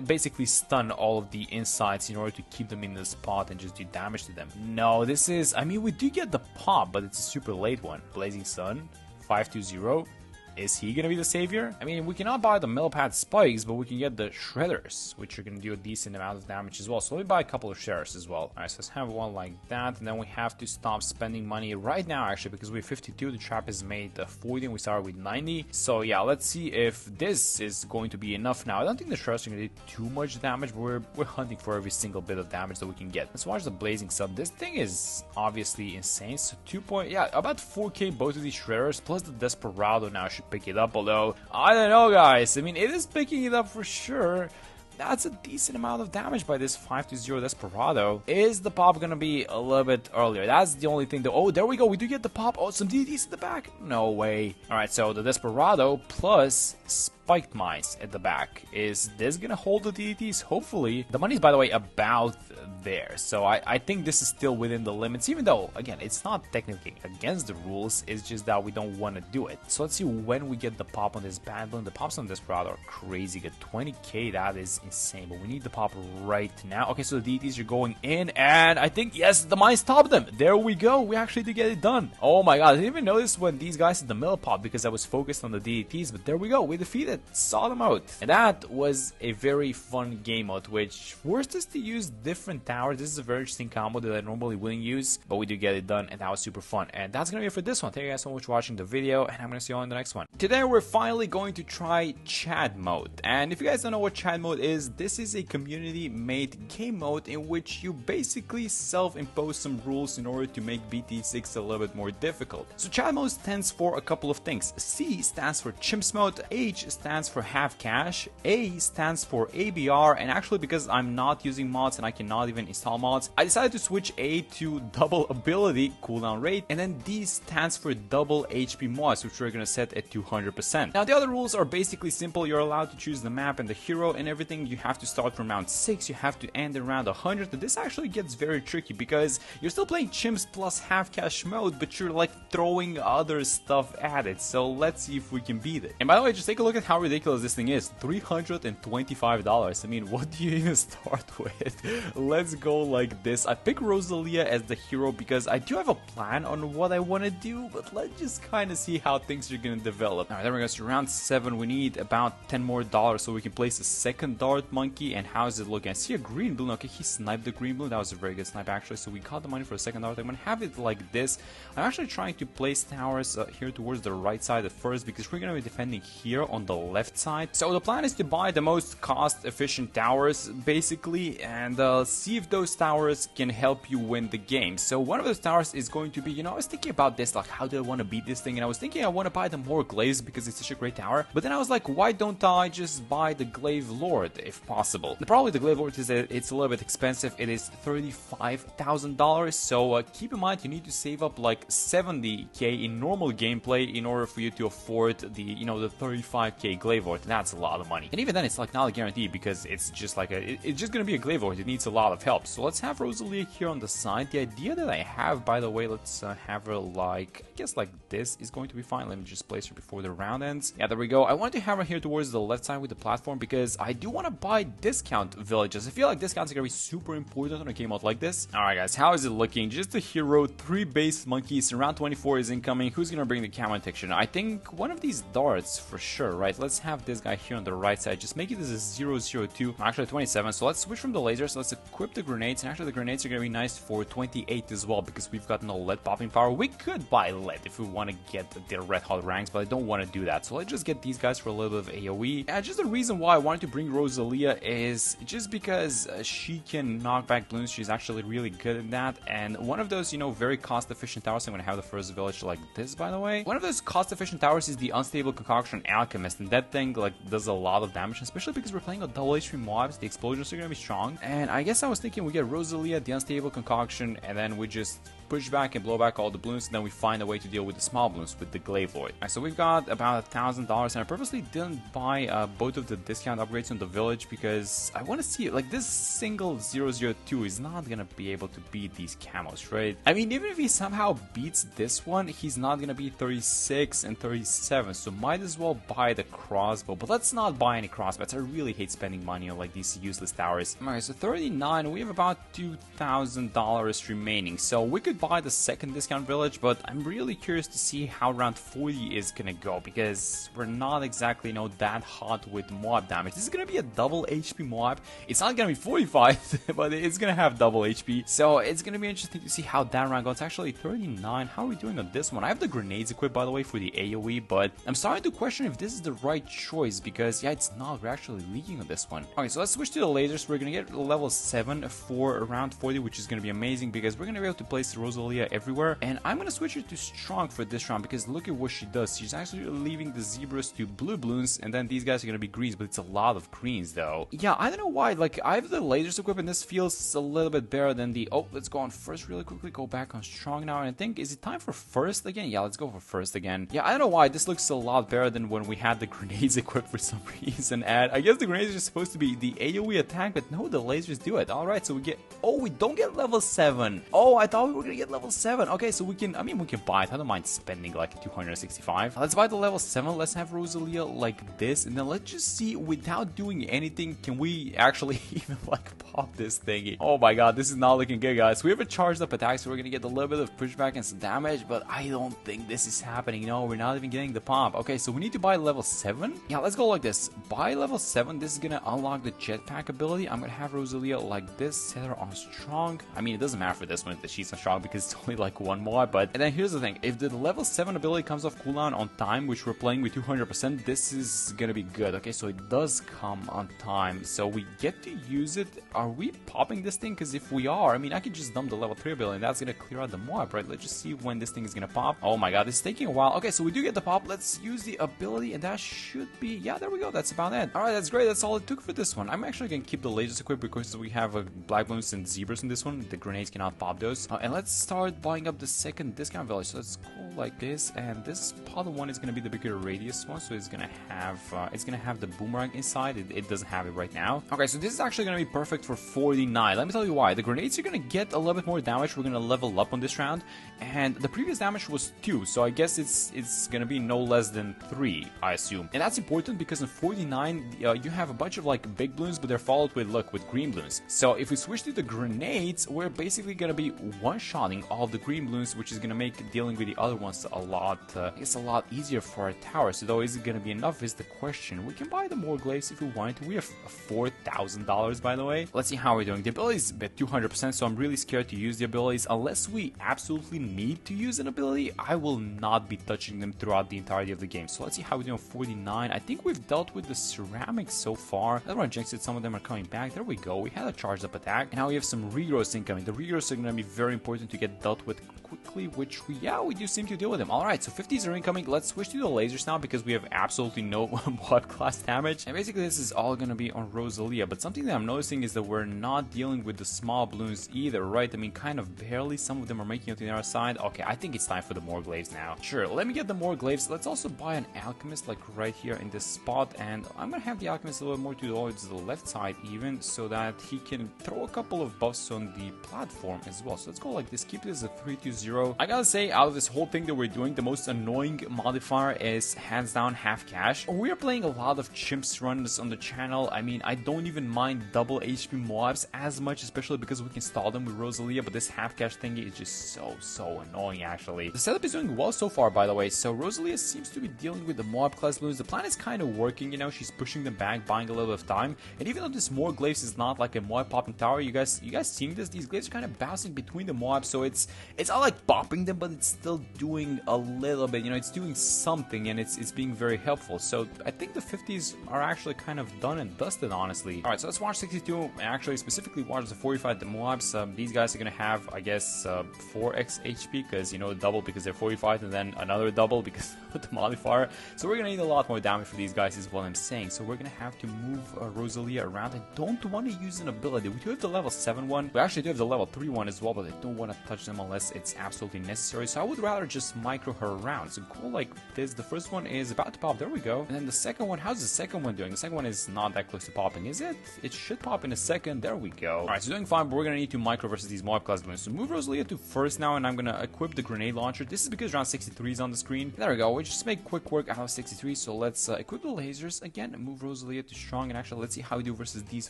basically stun all of the insides in order to keep them in the spot and just do damage to them. No, this is, I mean, we do get the pop, but it's a super late one. Blazing Sun, 520. Is he gonna be the savior? I mean, we cannot buy the millipad spikes, but we can get the shredders, which are gonna do a decent amount of damage as well. So let me buy a couple of shares as well. Alright, so let's have one like that, and then we have to stop spending money right now actually, because we have 52, the trap is made 40, and we started with 90. So yeah, let's see if this is going to be enough now. I don't think the shredders are gonna do too much damage, but we're hunting for every single bit of damage that we can get. Let's watch the Blazing Sun. This thing is obviously insane. So about 4k both of these shredders, plus the Desperado now should pick it up, although I don't know, guys. I mean, it is picking it up for sure. That's a decent amount of damage by this 520 Desperado. Is the pop gonna be a little bit earlier? That's the only thing though. Oh, there we go. We do get the pop. Oh, some DDTs in the back. No way. Alright, so the Desperado plus spiked mines at the back. Is this gonna hold the DDTs? Hopefully. The money's, by the way, about there. So I think this is still within the limits, even though, again, it's not technically against the rules. It's just that we don't want to do it. So let's see when we get the pop on this bad balloon. The pops on this Desperado are crazy good. 20k, that is insane, but we need the pop right now. Okay, so the DDTs are going in, and I think, yes, the mines stopped them. There we go. We actually did get it done. Oh my god, I didn't even notice when these guys hit the middle pop because I was focused on the DDTs, but there we go. We defeated, saw them out. And that was a very fun game mode, which forced us to use different tower. This is a very interesting combo that I normally wouldn't use, but we do get it done, and that was super fun. And that's gonna be it for this one. Thank you guys so much for watching the video, and I'm gonna see you all in the next one. Today we're finally going to try chat mode, and if you guys don't know what chat mode is, this is a community made game mode in which you basically self-impose some rules in order to make BTD6 a little bit more difficult. So chat mode stands for a couple of things. C stands for chimps mode, H stands for half cash, A stands for ABR, and actually because I'm not using mods and I cannot even install mods, I decided to switch A to double ability cooldown rate, and then D stands for double HP mods, which we're gonna set at 200%. Now the other rules are basically simple. You're allowed to choose the map and the hero and everything. You have to start from round 6, you have to end in round 100, and this actually gets very tricky because you're still playing chimps plus half cash mode, but you're like throwing other stuff at it. So let's see if we can beat it. And by the way, just take a look at how ridiculous this thing is. $325. I mean, what do you even start with? Let's go like this. I pick Rosalia as the hero because I do have a plan on what I want to do, but let's just kind of see how things are going to develop. Alright, there we go. So round 7, we need about $10 more so we can place a second dart monkey. And how is it looking? I see a green bloon. Okay, he sniped the green bloon. That was a very good snipe actually. So we got the money for a second dart. I'm going to have it like this. I'm actually trying to place towers here towards the right side at first because we're going to be defending here on the left side. So the plan is to buy the most cost efficient towers basically, and see if those towers can help you win the game. So one of those towers is going to be, you know, I was thinking about this, like how do I want to beat this thing, and I was thinking I want to buy the more glaives because it's such a great tower, but then I was like, why don't I just buy the glaive lord if possible? The problem with the glaive lord is that it's a little bit expensive. It is $35,000, so keep in mind you need to save up like 70k in normal gameplay in order for you to afford the, you know, the 35k glaive lord. That's a lot of money, and even then it's like not a guarantee because it's just like it's just gonna be a glaive lord. It needs a lot of help. So let's have Rosalia here on the side. The idea that I have, by the way, let's have her like, I guess like this is going to be fine. Let me just place her before the round ends. Yeah, there we go. I want to have her here towards the left side with the platform because I do want to buy discount villages. I feel like discounts are gonna be super important on a game mode like this. Alright guys, how is it looking? Just a hero, 3 base monkeys, round 24 is incoming. Who's gonna bring the camo detection? I think one of these darts for sure, right? Let's have this guy here on the right side. Just make it as a 002, actually 27. So let's switch from the lasers. Let's equip the grenades, and actually the grenades are gonna be nice for 28 as well because we've got no lead popping power. We could buy lead if we want to get the red hot ranks, but I don't want to do that. So let's just get these guys for a little bit of AoE. And just the reason why I wanted to bring Rosalia is just because she can knock back bloons. She's actually really good at that, and one of those, you know, very cost efficient towers. I'm gonna have the first village like this, by the way. One of those cost efficient towers is the unstable concoction Alchemist, and that thing like does a lot of damage, especially because we're playing a double HP mobs. The explosions are gonna be strong, and I guess I was thinking we get Rosalia, the unstable concoction, and then we just push back and blow back all the bloons, and then we find a way to deal with the small bloons with the glaive lord. Right, so we've got about $1,000, and I purposely didn't buy both of the discount upgrades on the village because I want to see, like, this single 002 is not gonna be able to beat these camos, right? I mean, even if he somehow beats this one, he's not gonna be 36 and 37, so might as well buy the crossbow. But let's not buy any crossbows. I really hate spending money on like these useless towers. Alright, so 39, we have about $2,000 remaining, so we could buy the second discount village, but I'm really curious to see how round 40 is gonna go because we're not exactly, you know, that hot with mob damage. This is gonna be a double HP mob. It's not gonna be 45, but it's gonna have double HP, so it's gonna be interesting to see how that round goes. It's actually 39. How are we doing on this one? I have the grenades equipped, by the way, for the AoE, but I'm starting to question if this is the right choice because, yeah, it's not. We're actually leaking on this one. Okay, so let's switch to the lasers. We're gonna get level 7 for round 40, which is gonna be amazing because we're gonna be able to place Rosalia everywhere, and I'm gonna switch her to strong for this round because look at what she does. She's actually leaving the zebras to blue bloons, and then these guys are gonna be greens, but it's a lot of greens though. Yeah, I don't know why, like, I have the lasers equipped and this feels a little bit better than the, oh, let's go on first really quickly, go back on strong now, and I think, is it time for first again? Yeah, let's go for first again. Yeah, I don't know why, this looks a lot better than when we had the grenades equipped for some reason, and I guess the grenades are supposed to be the AoE attack, but no, the lasers do it. Alright, so we get, oh, we don't get level 7. Oh, I thought we were gonna already at level 7. Okay, so we can, I mean, we can buy it. I don't mind spending like 265. Let's buy the level 7. Let's have Rosalia like this. And then let's just see, without doing anything, can we actually even like pop this thingy? Oh my god, this is not looking good, guys. We have a charged up attack, so we're gonna get a little bit of pushback and some damage, but I don't think this is happening. No, we're not even getting the pop. Okay, so we need to buy level 7. Yeah, let's go like this. Buy level 7. This is gonna unlock the jetpack ability. I'm gonna have Rosalia like this, set her on strong. I mean, it doesn't matter for this one that she's on strong because it's only like one more, but and then here's the thing. If the level 7 ability comes off cooldown on time, which we're playing with 200%, this is gonna be good. Okay, so it does come on time, so we get to use it. Are we popping this thing? Because if we are, I mean, I can just dump the level 3 ability and that's gonna clear out the mob, right? Let's just see when this thing is gonna pop. Oh my god, this is taking a while. Okay, so we do get the pop. Let's use the ability and that should be, yeah, there we go. That's about it. Alright, that's great. That's all it took for this one. I'm actually gonna keep the lasers equipped because we have black balloons and zebras in this one. The grenades cannot pop those. And let's start buying up the second discount village. So let's go like this, and this part one is gonna be the bigger radius one, so it's gonna have the boomerang inside. It doesn't have it right now. Okay, so this is actually gonna be perfect for 49. Let me tell you why. The grenades are gonna get a little bit more damage. We're gonna level up on this round, and the previous damage was 2, so I guess it's gonna be no less than 3, I assume. And that's important because in 49 you have a bunch of like big balloons, but they're followed with green balloons. So if we switch to the grenades, we're basically gonna be one-shotting all of the green balloons, which is gonna make dealing with the other ones a lot easier for our tower. So though, is it gonna be enough is the question. We can buy the more glaives if we wanted to. We have $4,000, by the way. Let's see how we're doing. The ability is at 200%, so I'm really scared to use the abilities. Unless we absolutely need to use an ability, I will not be touching them throughout the entirety of the game. So let's see how we do on 49. I think we've dealt with the ceramics so far. I don't want to jinx it. Some of them are coming back. There we go. We had a charged up attack. And now we have some regrowths incoming. The regrowths are going to be very important to get dealt with quickly, which we do seem to deal with them. Alright, so 50s are incoming. Let's switch to the lasers now because we have absolutely no mod class damage. And basically this is all going to be on Rosalia. But something that I'm noticing is that we're not dealing with the small balloons either, right? I mean, kind of barely. Some of them are making it to the other side. Okay, I think it's time for the more glaives now. Sure, let me get the more glaives. Let's also buy an Alchemist like right here in this spot, and I'm gonna have the Alchemist a little more towards the left side even, so that he can throw a couple of buffs on the platform as well. So let's go like this. Keep this at 320. I gotta say, out of this whole thing that we're doing, the most annoying modifier is hands down half cash. We are playing a lot of chimps runs on the channel. I mean, I don't even mind double HP mobs as much, especially because we can stall them with Rosalia, but this half cash thingy is just so annoying actually. The setup is doing well so far, by the way. So Rosalia seems to be dealing with the mob class balloons. The plan is kind of working, you know. She's pushing them back, buying a little bit of time. And even though this more glaives is not like a mob popping tower, you guys seeing this? These glaives are kind of bouncing between the mobs, so it's not like popping them, but it's still doing a little bit, you know. It's doing something, and it's being very helpful. So I think the 50s are actually kind of done and dusted, honestly. All right, so let's watch 62, and actually specifically watch the 45 the mobs. These guys are gonna have, I guess, 4x HP because, you know, double because they're 45, and then another double because of the modifier. So we're gonna need a lot more damage for these guys is what I'm saying. So we're gonna have to move Rosalia around. I don't want to use an ability. We do have the level 7 one. We actually do have the level 3 one as well, but I don't want to touch them unless it's absolutely necessary. So I would rather just micro her around. So go like this. The first one is about to pop. There we go. And then the second one, how's the second one doing? The second one is not that close to popping, is it? It should pop in a second. There we go. Alright, so doing fine, but we're gonna need to micro versus these mob class balloons. So move Rosalia to first now, and I'm gonna equip the grenade launcher. This is because round 63 is on the screen. There we go. We just make quick work out of 63. So let's equip the lasers again and move Rosalia to strong. And actually, let's see how we do versus these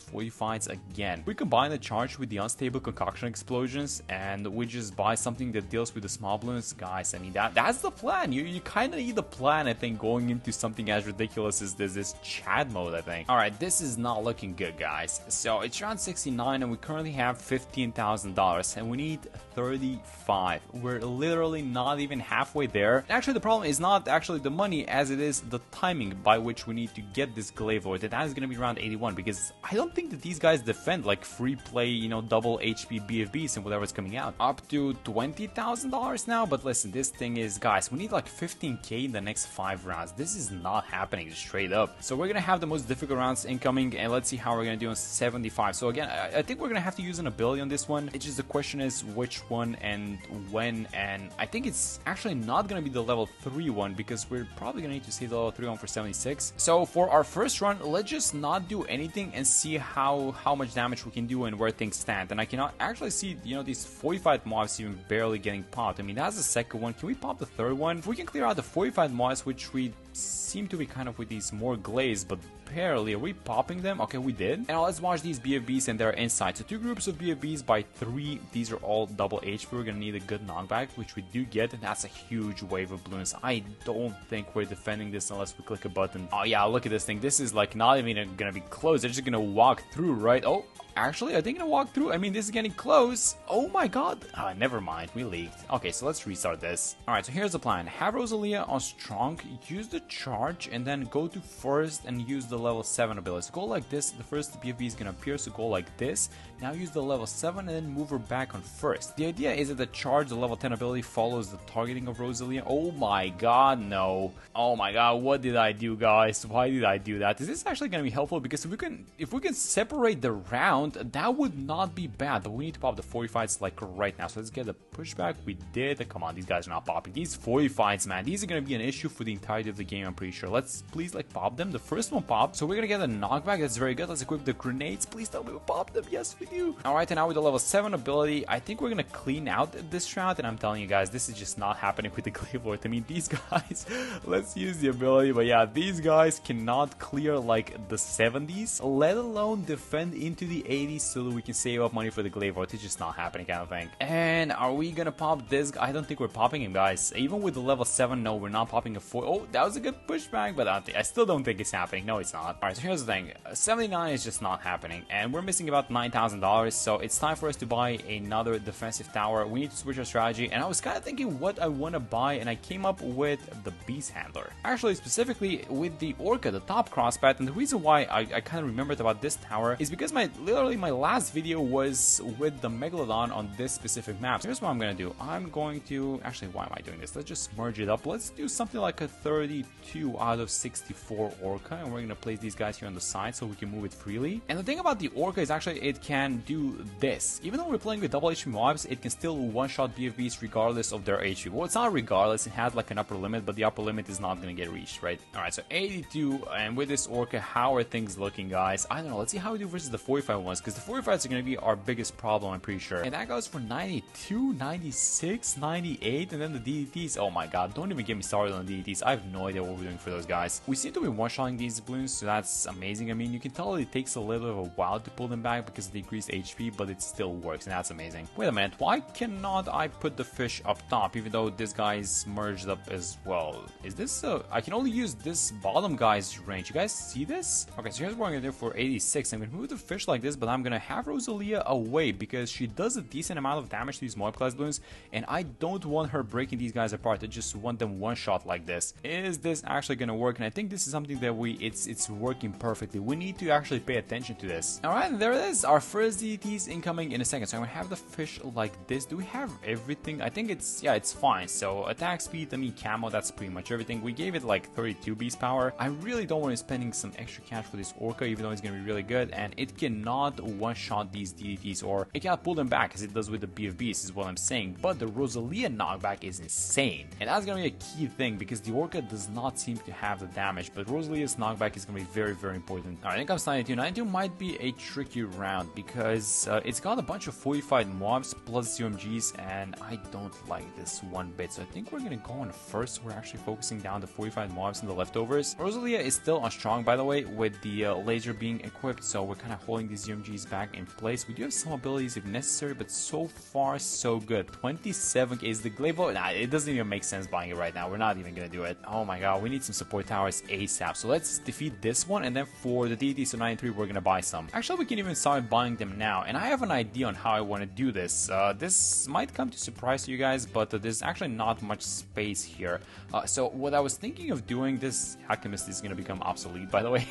45s again. We combine the charge with the unstable concoction explosions, and we just buy something that deals with the small balloons. Guys, I mean, that's the plan. You kind of need the plan, I think, going into something as ridiculous as this Chad mode, I think. Alright, this is not looking good, guys. So it's round 69, and we currently have $15,000, and we need 35. We're literally not even halfway there. Actually, the problem is not actually the money as it is the timing by which we need to get this glaive void. That is going to be around 81, because I don't think that these guys defend like free play, you know, double HP BFBs and whatever's coming out. Up to $20,000 now, but listen, this thing is, guys, we need like 15k in the next 5 rounds. This is not happening straight up. So we're going to have the most difficult rounds incoming, and let's see how we're going to do on 75. So again, I think we're going to have to use an ability on this one. It's just the question is which one and when, and I think it's actually not going to be the level 3 one because we're probably going to need to save the level 3 one for 76. So for our first run, let's just not do anything and see how much damage we can do and where things stand. And I cannot actually see, you know, these 45 mobs even barely actually getting popped. I mean, that's the second one. Can we pop the third one? If we can clear out the 45 mods, which we seem to be kind of with these more glazed, but barely. Are we popping them? Okay, we did. And now let's watch these BFBs and their inside. So 2 groups of BFBs by 3. These are all double HP. We're gonna need a good knockback, which we do get, and that's a huge wave of balloons. I don't think we're defending this unless we click a button. Oh yeah, look at this thing. This is like not even gonna be close. They're just gonna walk through, right? Oh, actually, are they gonna walk through? I mean, this is getting close. Oh my god. Never mind. We leaked. Okay, so let's restart this. Alright, so here's the plan. Have Rosalia on strong, use the charge, and then go to first and use the level 7 ability. So go like this. The first BFB is gonna appear, so go like this. Now use the level 7 and then move her back on first. The idea is that the charge, the level 10 ability, follows the targeting of Rosalia. Oh my god, no. Oh my god, what did I do, guys? Why did I do that? Is this actually gonna be helpful? Because if we can separate the round, that would not be bad, but we need to pop the 45s like right now. So let's get the pushback. We did. Come on, these guys are not popping. These 45s, man, these are gonna be an issue for the entirety of the game, I'm pretty sure. Let's please like pop them. The first one popped, so we're gonna get a knockback. That's very good. Let's equip the grenades. Please tell me we pop them. Yes, we do. Alright, and now with the level 7 ability, I think we're gonna clean out this round, and I'm telling you guys, this is just not happening with the Claymore. I mean, these guys, let's use the ability, but yeah, these guys cannot clear like the 70s, let alone defend into the 80s so that we can save up money for the Glaive. It's just not happening, kind of thing. And are we gonna pop this guy? I don't think we're popping him, guys. Even with the level 7, no, we're not popping a 4. Oh, that was a good pushback, but I still don't think it's happening. No, it's not. Alright, so here's the thing. 79 is just not happening, and we're missing about $9,000, so it's time for us to buy another defensive tower. We need to switch our strategy, and I was kind of thinking what I want to buy, and I came up with the Beast Handler. Actually, specifically with the Orca, the top crossbat, and the reason why I kind of remembered about this tower is because literally my last video was with the Megalodon on this specific map. So here's what I'm gonna do. I'm going to, actually, why am I doing this? Let's just merge it up. Let's do something like a 32 out of 64 Orca, and we're gonna place these guys here on the side so we can move it freely. And the thing about the Orca is actually it can do this. Even though we're playing with double HP mobs, it can still one-shot BFBs regardless of their HP. Well, it's not regardless, it has like an upper limit, but the upper limit is not gonna get reached, right? Alright, so 82, and with this Orca, how are things looking, guys? I don't know, let's see how we do versus the 45 ones, because the 45s are gonna be our biggest problem, I'm pretty sure. And that goes for 92, 96, 98, and then the DDTs, oh my god, don't even get me started on the DDTs. I have no idea what we're doing for those guys. We seem to be one-shotting these balloons, so that's amazing. I mean, you can tell it takes a little bit of a while to pull them back because of the increased HP, but it still works, and that's amazing. Wait a minute, why cannot I put the fish up top, even though this guy's merged up as well? Is this I can only use this bottom guy's range. You guys see this? Okay, so here's what I'm gonna do for 86. I'm gonna move the fish like this, but I'm gonna have Rosalia away because she does a decent amount of damage to these mob class balloons, and I don't want her breaking these guys apart. I just want them one shot like this. Is this actually gonna work? And I think this is something that it's working perfectly. We need to actually pay attention to this. Alright, and there it is. Our first DDTs incoming in a second. So I'm gonna have the fish like this. Do we have everything? I think it's fine. So attack speed, I mean camo, that's pretty much everything. We gave it like 32 beast power. I really don't want to spending some extra cash for this Orca, even though it's gonna be really good, and it cannot one-shot these DDTs, or it cannot pull them back as it does with the BFBs, is what I'm saying. But the Rosalia knockback is insane, and that's gonna be a key thing because the Orca does not seem to have the damage, but Rosalia's knockback is gonna be very, very important. Alright, I think I'm 92. 92 might be a tricky round because it's got a bunch of 45 mobs plus UMGs, and I don't like this one bit. So I think we're gonna go on first. We're actually focusing down the 45 mobs and the leftovers. Rosalia is still on strong, by the way, with the laser being equipped, so we're kind of holding these UMGs back in place. We do have some abilities if necessary, but so far so good. 27 is the Glaivo. Nah, it doesn't even make sense buying it right now. We're not even gonna do it. Oh my god, we need some support towers ASAP. So let's defeat this one, and then for the DDTs to 93, we're gonna buy some. Actually, we can even start buying them now, and I have an idea on how I want to do this. This might come to surprise to you guys, but there's actually not much space here. So what I was thinking of doing, this Alchemist is gonna become obsolete, by the way.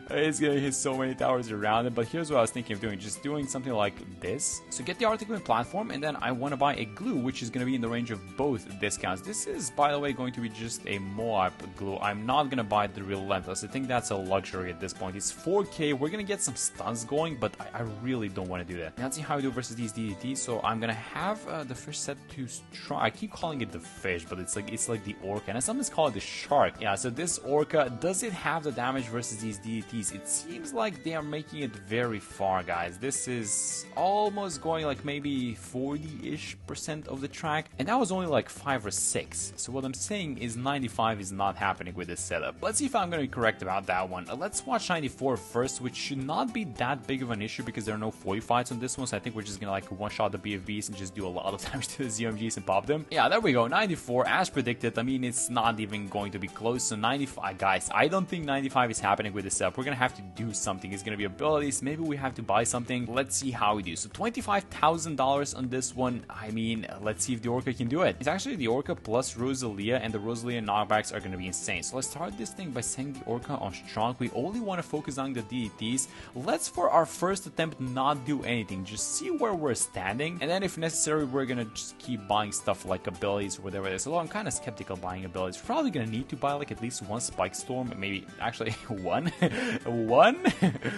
It's gonna hit so many towers around it, but here's what I was thinking of doing, just doing something like this. So get the article platform, and then I want to buy a glue, which is gonna be in the range of both discounts. This is, by the way, going to be just a mod type glue. I'm not gonna buy the Relentless. I think that's a luxury at this point. It's 4k. We're gonna get some stuns going, but I really don't want to do that. Now, let's see how we do versus these DDTs. So I'm gonna have the fish set to strong. I keep calling it the fish, but it's like the orca, and I sometimes call it the shark. Yeah, so this orca, does it have the damage versus these DDTs? It seems like they are making it very far, guys. This is almost going like maybe 40-ish% of the track, and that was only like 5 or 6. So what I'm saying is 95 is not happening with this setup. Let's see if I'm gonna be correct about that one. Let's watch 94 first, which should not be that big of an issue because there are no 40 fights on this one, so I think we're just gonna like one-shot the BFBs and just do a lot of damage to the ZMGs and pop them. Yeah, there we go. 94 as predicted. I mean, it's not even going to be close. So 95, guys, I don't think 95 is happening with this setup. We're gonna have to do something. It's gonna be abilities. Maybe we have to buy something. Let's see how we do. So $25,000 on this one. I mean, let's see if the orca can do it. It's actually the orca plus Rosalia, and the Rosalia knockbacks are gonna be insane. So let's start this thing by setting the orca on strong. We only want to focus on the DDTs. Let's, for our first attempt, not do anything. Just see where we're standing, and then if necessary, we're gonna just keep buying stuff like abilities or whatever it is. Although I'm kind of skeptical buying abilities. We're probably gonna need to buy like at least one spike storm, maybe actually one. One.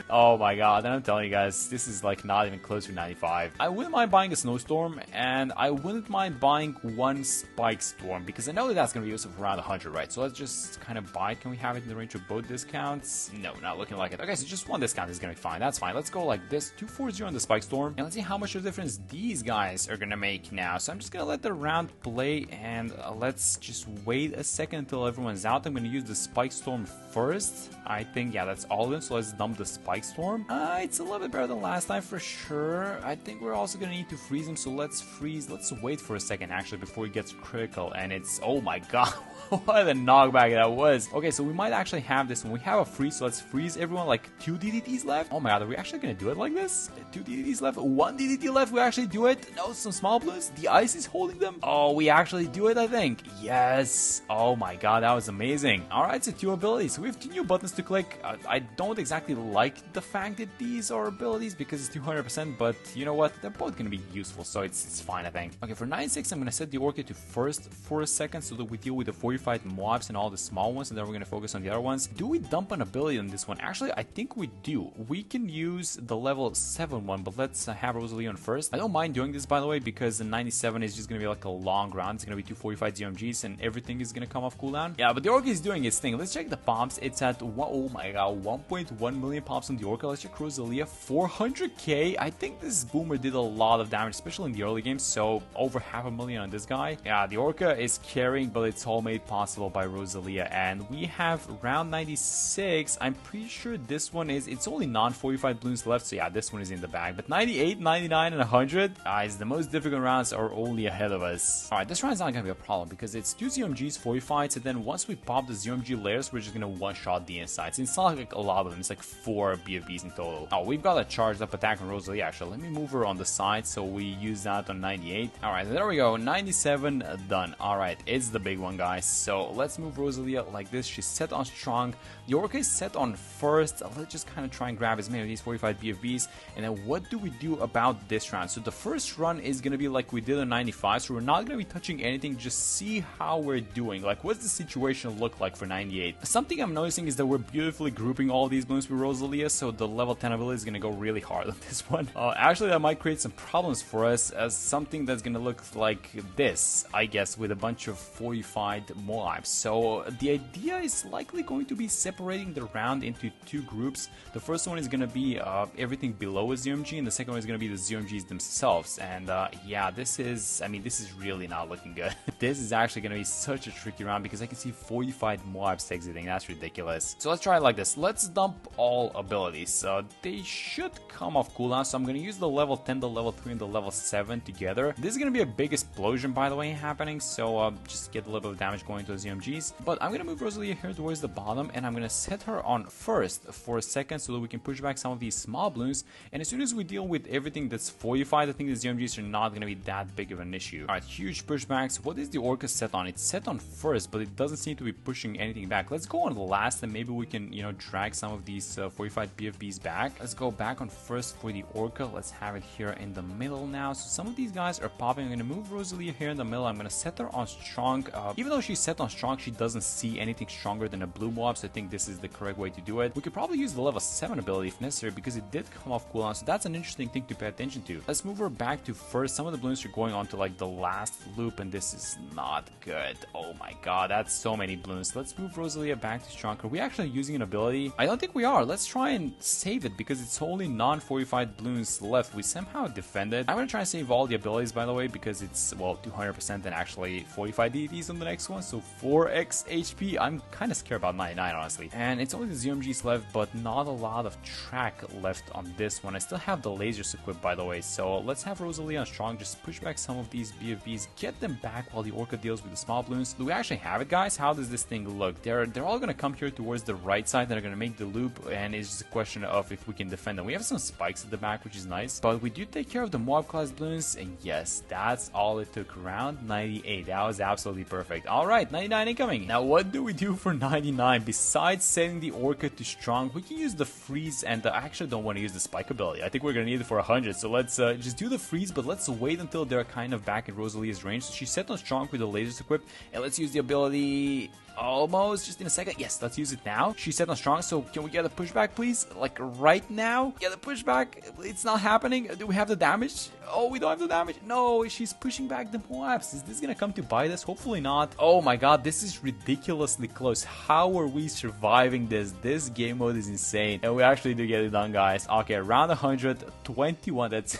Oh my god! And I'm telling you guys, this is like not even close to 95. I wouldn't mind buying a snowstorm, and I wouldn't mind buying one spike storm because I know that that's gonna be used for around 100, right? So let's just kind of buy it. Can we have it in the range of both discounts? No, not looking like it. Okay, so just one discount is gonna be fine. That's fine. Let's go like this, 240 on the spike storm, and let's see how much of a difference these guys are gonna make now. So I'm just gonna let the round play, and let's just wait a second until everyone's out. I'm gonna use the spike storm first. I think, yeah, that's all of them. So let's dump the spike storm. It's a little bit better than last time for sure. I think we're also gonna need to freeze him. So let's freeze. Let's wait for a second actually before he gets critical. And it's, oh my god. What a knockback that was. Okay, so we might actually have this one. We have a freeze, so let's freeze everyone. Like 2 DDTs left. Oh my god, are we actually gonna do it like this? 2 DDTs left, 1 DDT left. We actually do it. No, some small balloons. The ice is holding them. Oh, we actually do it, I think. Yes. Oh my god, that was amazing. Alright, so 2 abilities. So we have 2 new buttons to click. I don't exactly like the fact that these are abilities because it's 200%, but you know what? They're both gonna be useful, so it's fine, I think. Okay, for 96, I'm gonna set the orca to first for a second so that we deal with the 45 mobs and all the small ones, and then we're gonna focus on the other ones. Do we dump an ability on this one? Actually, I think we do. We can use the level 7 one, but let's have Rosalie on first. I don't mind doing this, by the way, because the 97 is just gonna be like a long round. It's gonna be 245 ZMGs, and everything is gonna come off cooldown. Yeah, but the orca is doing its thing. Let's check the pops. It's at, oh my god, 1.1 million pops on the orca. Let's check Rosalia, 400k. I think this boomer did a lot of damage, especially in the early game, so over 500,000 on this guy. Yeah, the orca is carrying, but it's all made possible by Rosalia, and we have round 96. I'm pretty sure this one is, it's only non-45 balloons left, so yeah, this one is in the bag. But 98, 99, and 100, guys, the most difficult rounds are only ahead of us. Alright, this round's not gonna be a problem because it's 2 ZMGs, 40 fights, and then once we pop the ZMG layers, we're just gonna one-shot the insides. It's not like a lot of them, it's like 4 BFBs in total. Oh, we've got a charged up attack on Rosalia. Actually, let me move her on the side so we use that on 98. Alright, there we go, 97 done. Alright, it's the big one, guys. So let's move Rosalia like this. She's set on strong. The orca is set on first. Let's just kind of try and grab as many of these 45 BFBs. And then what do we do about this round? So the first run is going to be like we did on 95. So we're not going to be touching anything. Just see how we're doing. Like, what's the situation look like for 98? Something I'm noticing is that we're beautifully grouping all these balloons with Rosalia. So the level 10 ability is going to go really hard on this one. Actually, that might create some problems for us as something that's going to look like this, I guess, with a bunch of 45 mobs. So the idea is likely going to be separating the round into 2 groups. The first one is going to be everything below a ZMG, and the second one is going to be the ZMGs themselves. And yeah, this is, I mean, this is really not looking good. This is actually going to be such a tricky round because I can see 45 mobs exiting. That's ridiculous. So let's try it like this. Let's dump all abilities. They should come off cooldown. So I'm going to use the level 10, the level 3, and the level 7 together. This is going to be a big explosion, by the way, happening. So just get a little bit of damage going to the ZMGs. But I'm going to move Rosalia here towards the bottom, and I'm going to set her on first for a second so that we can push back some of these small balloons. And as soon as we deal with everything that's 45, I think the ZMGs are not going to be that big of an issue. Alright, huge pushbacks. What is the orca set on? It's set on first, but it doesn't seem to be pushing anything back. Let's go on last, and maybe we can, you know, drag some of these 45 BFBs back. Let's go back on first for the orca. Let's have it here in the middle now. So some of these guys are popping. I'm going to move Rosalia here in the middle. I'm going to set her on strong. Even though she's set on strong, strong, she doesn't see anything stronger than a blue mob, so I think this is the correct way to do it. We could probably use the level 7 ability if necessary because it did come off cooldown, so that's an interesting thing to pay attention to. Let's move her back to first. Some of the balloons are going on to like the last loop, and this is not good. Oh my god, that's so many balloons. Let's move Rosalia back to stronger. Are we actually using an ability? I don't think we are. Let's try and save it because it's only non-fortified balloons left. We somehow defended. I'm gonna try and save all the abilities, by the way, because it's, well, 200% and actually 45 DDTs on the next one, so 4x HP. I'm kind of scared about 99, honestly. And it's only the ZMGs left, but not a lot of track left on this one. I still have the lasers equipped, by the way, so let's have Rosalia on strong, just push back some of these BFBs, get them back while the Orca deals with the small balloons. Do we actually have it, guys? How does this thing look? They're all gonna come here towards the right side, they're gonna make the loop, and it's just a question of if we can defend them. We have some spikes at the back, which is nice, but we do take care of the mob class balloons, and yes, that's all it took. Round 98. That was absolutely perfect. Alright, 99 incoming. Now what do we do for 99? Besides setting the Orca to strong, we can use the freeze, and I actually don't want to use the spike ability. I think we're gonna need it for 100, so let's just do the freeze, but let's wait until they're kind of back in Rosalia's range. So she's set on strong with the lasers equipped, and let's use the ability almost just in a second. Yes, let's use it now. She's set on strong, so can we get a pushback, please? Like right now? Get a pushback. It's not happening. Do we have the damage? Oh, we don't have the damage. No, she's pushing back the Moabs. Is this gonna come to bite us? Hopefully not. Oh my god, this is ridiculously close. How are we surviving this? This game mode is insane. And we actually do get it done, guys. Okay, around 121. That's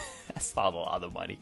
not a lot of money.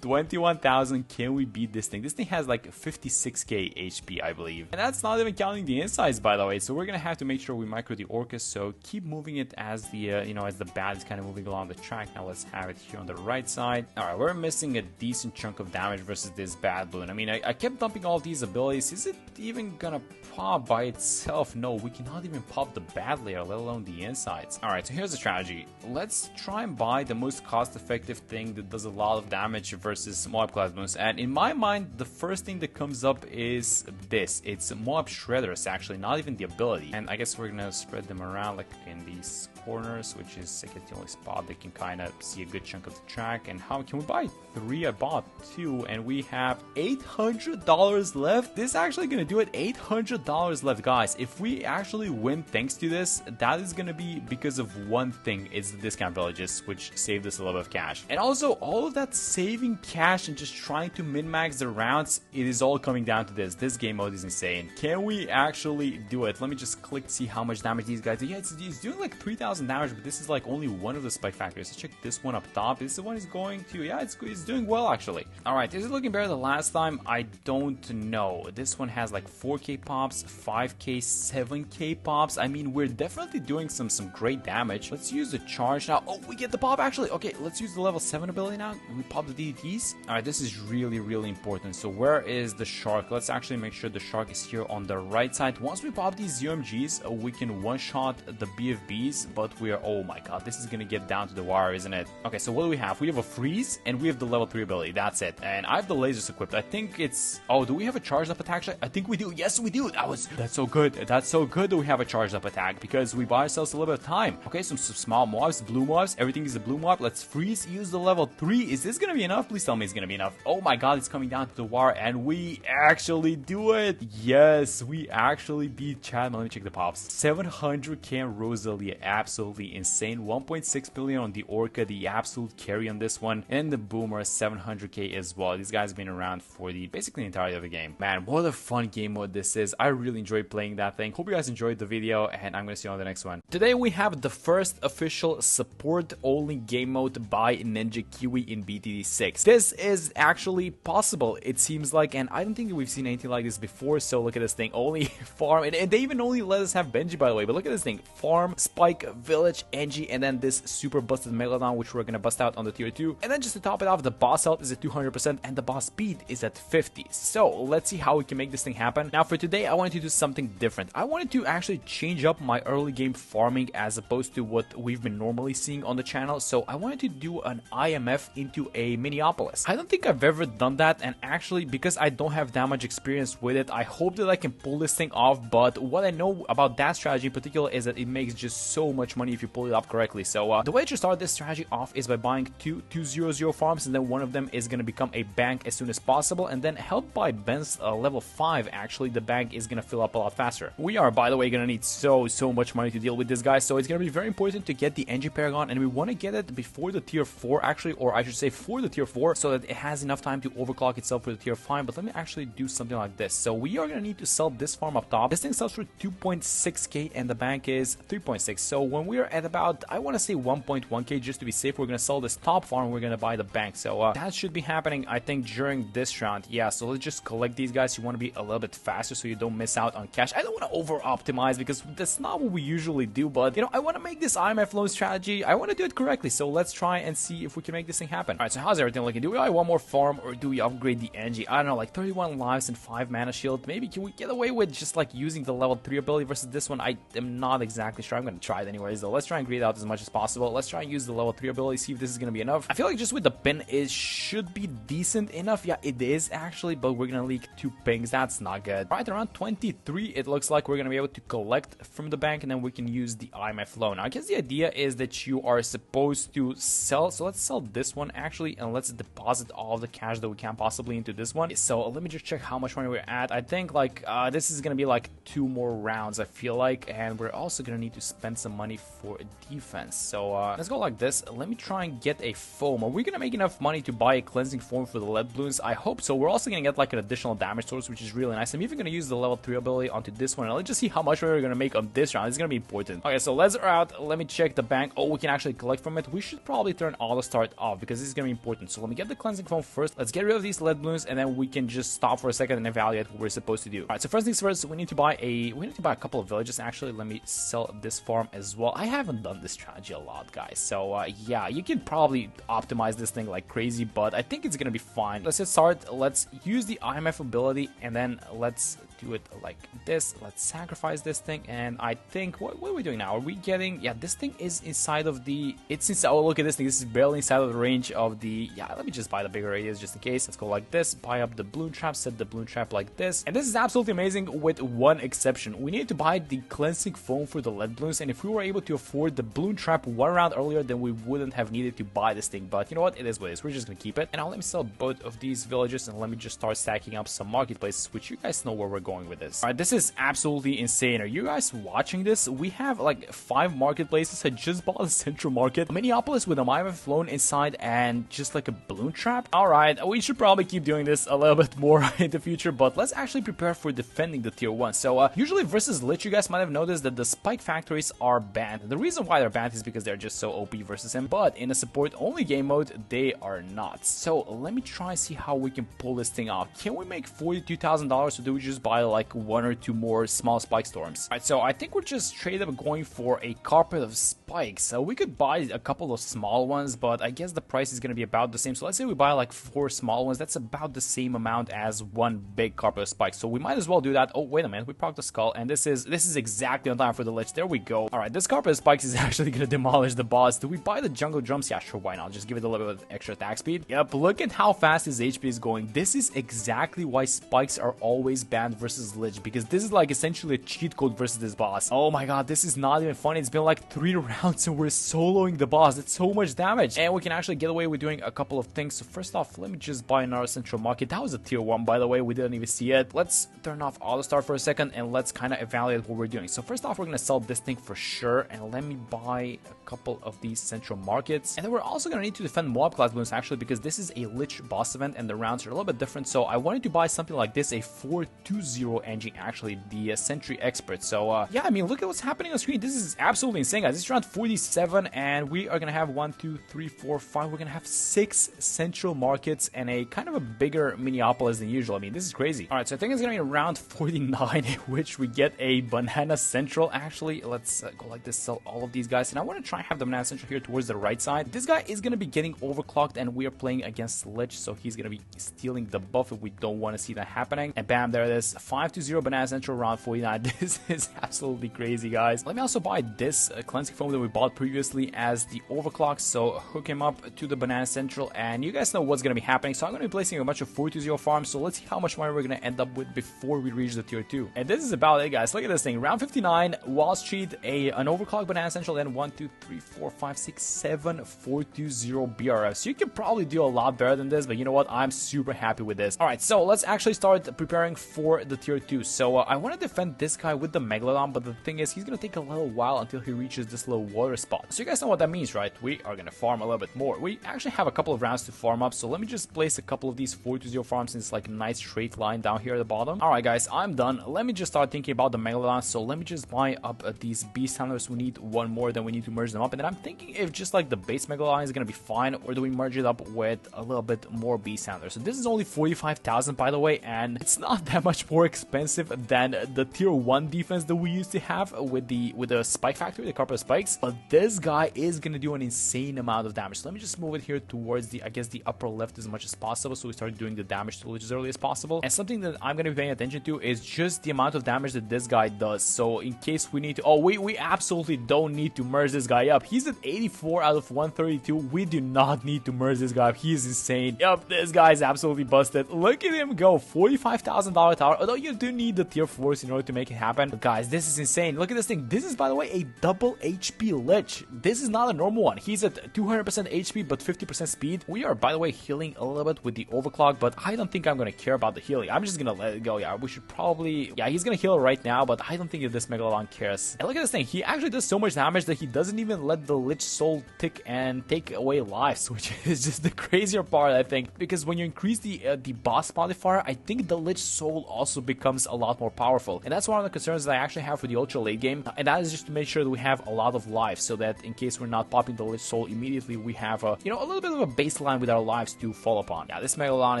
21,000. Can we beat this thing? This thing has like 56k HP, I believe. And that's not even counting the insides, by the way. So we're gonna have to make sure we micro the Orcas. So keep moving it as the, as the bat is kind of moving along the track. Now let's have it here on the right side. All right, we're missing a decent chunk of damage versus this bad balloon. I mean, I kept dumping all of these abilities. Is it even gonna pop by itself? No, we cannot even pop the bad layer, let alone the insides. All right, so here's the strategy. Let's try and buy the most cost-effective thing that does a lot of damage versus mob class balloons, and in my mind the first thing that comes up is this. It's mob shredders, actually, not even the ability. And I guess we're gonna spread them around like in these corners, which is, I guess, the only spot they can kind of see a good chunk of the track. And how can we buy 3? I bought 2, and we have $800 left. This is actually gonna do it. $800 left, guys. If we actually win thanks to this, that is gonna be because of one thing. It's the discount villages, which saved us a little bit of cash. And also all of that saving cash and just trying to min-max the rounds, it is all coming down to this. This game mode is insane. Can we actually do it? Let me just click to see how much damage these guys do. Yeah, it's doing like 3,000 damage, but this is like only one of the spike factors. Let's check this one up top. This is the one is going to, yeah, it's doing well, actually. All right, is it looking better than last time? I don't know. This one has like 4k pops, 5k, 7k pops. I mean, we're definitely doing some great damage. Let's use the charge now. Oh, we get the pop, actually. Okay, let's use the level 7 ability now. We pop the DDTs. All right, this is really, really important. So where is the shark? Let's actually make sure the shark is here on the right side. Once we pop these UMGs, we can one-shot the BFBs, but we are, oh my god, this is gonna get down to the wire, isn't it? Okay, so what do we have? We have a freeze, and we have the level 3 ability. That's it. And I have the lasers equipped. I think it's, oh, do we have a charged up attack? I think we do. Yes, we do. That's so good. That's so good that we have a charged up attack, because we buy ourselves a little bit of time. Okay, some small mobs, blue mobs. Everything is a blue mob. Let's freeze, use the level 3. Is this gonna be enough? Please tell me it's gonna be enough. Oh my god, it's coming down to the wire, and we actually do it. Yes, we actually beat Chad. Let me check the pops. 700k on Rosalia. Absolutely insane. 1.6 billion on the Orca, the absolute carry on this one. And the Boomer, 700k as well. These guys have been around for the basically entirety of the game. Man, what a fun game mode this is. I really enjoyed playing that thing. Hope you guys enjoyed the video, and I'm gonna see you on the next one. Today we have the first official support only game mode by Ninja Kiwi in BTD6. This is actually possible, it seems like, and I don't think we've seen anything like this before. So look at this thing. Only farm, and they even only let us have Benji, by the way, but look at this thing. Farm, spike, village, Engie, and then this super busted Megalodon, which we're gonna bust out on the tier 2. And then just to top it off, the boss health is at 200% and the boss speed is at 50. So let's see how we can make this thing happen. Now for today, I wanted to do something different. I wanted to actually change up my early game farming as opposed to what we've been normally seeing on the channel. So I wanted to do an IMF into a mini Minneapolis. I don't think I've ever done that, and actually because I don't have that much experience with it, I hope that I can pull this thing off. But what I know about that strategy in particular is that it makes just so much money if you pull it off correctly. So the way to start this strategy off is by buying 200 farms, and then one of them is going to become a bank as soon as possible, and then helped by Ben's level 5, actually the bank is going to fill up a lot faster. We are, by the way, going to need so much money to deal with this guy, so it's going to be very important to get the Engie Paragon, and we want to get it before the tier 4 actually, or I should say for the tier 4, so that it has enough time to overclock itself for the tier 5. But let me actually do something like this. So we are going to need to sell this farm up top. This thing sells for 2.6k and the bank is 3.6. So when we're at about, I want to say 1.1k, just to be safe, we're going to sell this top farm, we're going to buy the bank. So that should be happening, I think, during this round. Yeah, so let's just collect these guys. You want to be a little bit faster so you don't miss out on cash. I don't want to over optimize because that's not what we usually do, but you know, I want to make this IMF loan strategy, I want to do it correctly. So let's try and see if we can make this thing happen. All right, so how's everything looking? Do we buy one more farm or do we upgrade the Engie? I don't know, like 31 lives and 5 mana shield. Maybe can we get away with just like using the level 3 ability versus this one? I am not exactly sure. I'm going to try it anyways though. Let's try and greed out as much as possible. Let's try and use the level 3 ability, see if this is going to be enough. I feel like just with the pin, it should be decent enough. Yeah, it is actually, but we're going to leak 2 pings. That's not good. Right around 23, it looks like we're going to be able to collect from the bank, and then we can use the IMF loan. Now, I guess the idea is that you are supposed to sell. So let's sell this one actually, and let's deposit all of the cash that we can possibly into this one. So let me just check how much money we're at. I think like this is going to be like 2 more rounds, I feel like, and we're also going to need to spend some money for defense. So let's go like this. Let me try and get a foam. Are we going to make enough money to buy a cleansing foam for the lead balloons? I hope so. We're also going to get like an additional damage source, which is really nice. I'm even going to use the level 3 ability onto this one, and let's just see how much we're going to make on this round. It's going to be important. Okay, so let's out. Let me check the bank. Oh, we can actually collect from it. We should probably turn auto start off because this is going to be important. So let me get the cleansing foam first. Let's get rid of these lead balloons, and then we can just stop for a second and evaluate what we're supposed to do. All right, so first things first, we need to buy a couple of villages. Actually, let me sell this farm as well. I haven't done this strategy a lot, guys. So yeah, you can probably optimize this thing like crazy, but I think it's going to be fine. Let's just start. Let's use the IMF ability, and then let's do it like this. Let's sacrifice this thing, and I think what are we doing now? Are we getting, yeah, this thing is inside of the, it's inside, oh look at this thing, this is barely inside of the range of the, yeah, let me just buy the bigger radius just in case. Let's go like this, buy up the bloon trap, set the bloon trap like this, and this is absolutely amazing with one exception. We need to buy the cleansing foam for the lead balloons, and if we were able to afford the bloon trap 1 round earlier, then we wouldn't have needed to buy this thing. But you know what, it is what it is. We're just gonna keep it, and now let me sell both of these villages, and let me just start stacking up some marketplaces, which you guys know where we're going with this. All right, this is absolutely insane. Are you guys watching this? We have like 5 marketplaces. I just bought a central market, Minneapolis, with a IMF loan inside and just like a balloon trap. All right, we should probably keep doing this a little bit more in the future, but let's actually prepare for defending the tier 1. So usually versus lich, you guys might have noticed that the spike factories are banned. The reason why they're banned is because they're just so OP versus him, but in a support only game mode, they are not. So let me try and see how we can pull this thing off. Can we make $42,000, or do we just buy like 1 or 2 more small spike storms? All right, so I think we're just straight up going for a carpet of spikes. So we could buy a couple of small ones, but I guess the price is going to be about the same. So let's say we buy like 4 small ones. That's about the same amount as 1 big carpet of spikes. So we might as well do that. Oh, wait a minute. We procced the skull, and this is exactly on time for the lich. There we go. All right, this carpet of spikes is actually going to demolish the boss. Do we buy the jungle drums? Yeah, sure. Why not? Just give it a little bit of extra attack speed. Yep, look at how fast his HP is going. This is exactly why spikes are always banned versus lich, because this is like essentially a cheat code versus this boss. Oh my god, this is not even funny. It's been like 3 rounds and we're soloing the boss. It's so much damage, and we can actually get away with doing a couple of things. So first off, let me just buy another central market. That was a tier 1, by the way. We didn't even see it. Let's turn off auto start for a second, and let's kind of evaluate what we're doing. So first off, we're going to sell this thing for sure, and let me buy a couple of these central markets, and then we're also going to need to defend mob class balloons actually, because this is a lich boss event and the rounds are a little bit different. So I wanted to buy something like this, a 420 engine, actually the sentry expert. So yeah, I mean, look at what's happening on screen. This is absolutely insane, guys. This is round 47, and we are gonna have 1, 2, 3, 4, 5. We're gonna have 6 central markets and a kind of a bigger Minneapolis than usual. I mean, this is crazy. All right, so I think it's gonna be round 49 in which we get a banana central. Actually, let's go like this, sell all of these guys, and I want to try and have the banana central here towards the right side. This guy is gonna be getting overclocked, and we are playing against lich, so he's gonna be stealing the buff, if we don't want to see that happening. And bam, there it is. 5-0 Banana Central round 49. This is absolutely crazy, guys. Let me also buy this cleansing foam that we bought previously as the overclock. So hook him up to the Banana Central, and you guys know what's going to be happening. So I'm going to be placing a bunch of 4-0 farms. So let's see how much money we're going to end up with before we reach the tier 2. And this is about it, guys. Look at this thing. Round 59, Wall Street, an overclock Banana Central, then 1, 2, 3, 4, 5, 6, 7, 4-0 BRF. So you can probably do a lot better than this, but you know what? I'm super happy with this. Alright, so let's actually start preparing for the tier 2. So I want to defend this guy with the Megalodon, but the thing is, he's going to take a little while until he reaches this little water spot. So you guys know what that means, right? We are going to farm a little bit more. We actually have a couple of rounds to farm up, so let me just place a couple of these 4-0 farms in this like nice straight line down here at the bottom. Alright guys, I'm done. Let me just start thinking about the Megalodon. So let me just buy up these beast handlers. We need one more, then we need to merge them up. And then I'm thinking if just like the base Megalodon is going to be fine, or do we merge it up with a little bit more beast handlers. So this is only 45,000 by the way, and it's not that much more expensive than the tier 1 defense that we used to have with the spike factory, the carpet spikes. But this guy is going to do an insane amount of damage. So let me just move it here towards the, I guess, the upper left as much as possible, so we start doing the damage to lich as early as possible. And something that I'm going to be paying attention to is just the amount of damage that this guy does. So in case we need to, we absolutely don't need to merge this guy up. He's at 84 out of 132. We do not need to merge this guy up. He is insane. Yup, this guy is absolutely busted. Look at him go. $45,000 tower. Although you do need the tier 4s in order to make it happen. But guys, this is insane. Look at this thing. This is, by the way, a double HP lich. This is not a normal one. He's at 200% HP but 50% speed. We are, by the way, healing a little bit with the overclock, but I don't think I'm going to care about the healing. I'm just going to let it go. Yeah, we should probably... Yeah, he's going to heal right now, but I don't think that this Megalodon cares. And look at this thing. He actually does so much damage that he doesn't even let the lich soul tick and take away lives, which is just the crazier part, I think. Because when you increase the boss modifier, I think the lich soul also becomes a lot more powerful. And that's one of the concerns that I actually have for the ultra late game. And that is just to make sure that we have a lot of lives, so that in case we're not popping the lich soul immediately, we have a, a little bit of a baseline with our lives to fall upon. Yeah, this Megalodon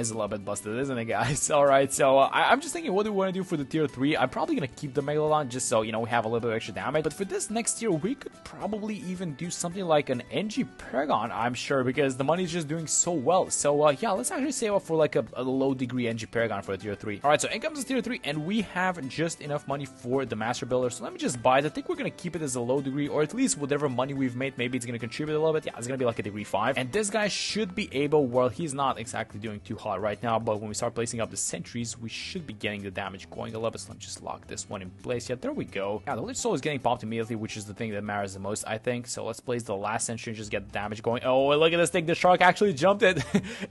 is a little bit busted, isn't it, guys? Alright, so I'm just thinking, what do we want to do for the tier 3? I'm probably going to keep the Megalodon just so, we have a little bit of extra damage. But for this next tier, we could probably even do something like an NG Paragon, I'm sure, because the money is just doing so well. So, yeah, let's actually save up for like a low degree NG Paragon for the tier 3. Alright, so in comes the tier 3, and we have just enough money for the Master Builder. So let me just buy it. I think we're going to keep it as a low degree, or at least whatever money we've made, maybe it's going to contribute a little bit. Yeah, it's going to be like a degree 5. And this guy should be able, well, he's not exactly doing too hot right now, but when we start placing up the sentries, we should be getting the damage going a little bit. So let me just lock this one in place. Yeah, there we go. Yeah, the lich soul is getting popped immediately, which is the thing that matters the most, I think. So let's place the last sentry and just get the damage going. Oh, look at this thing. The shark actually jumped it.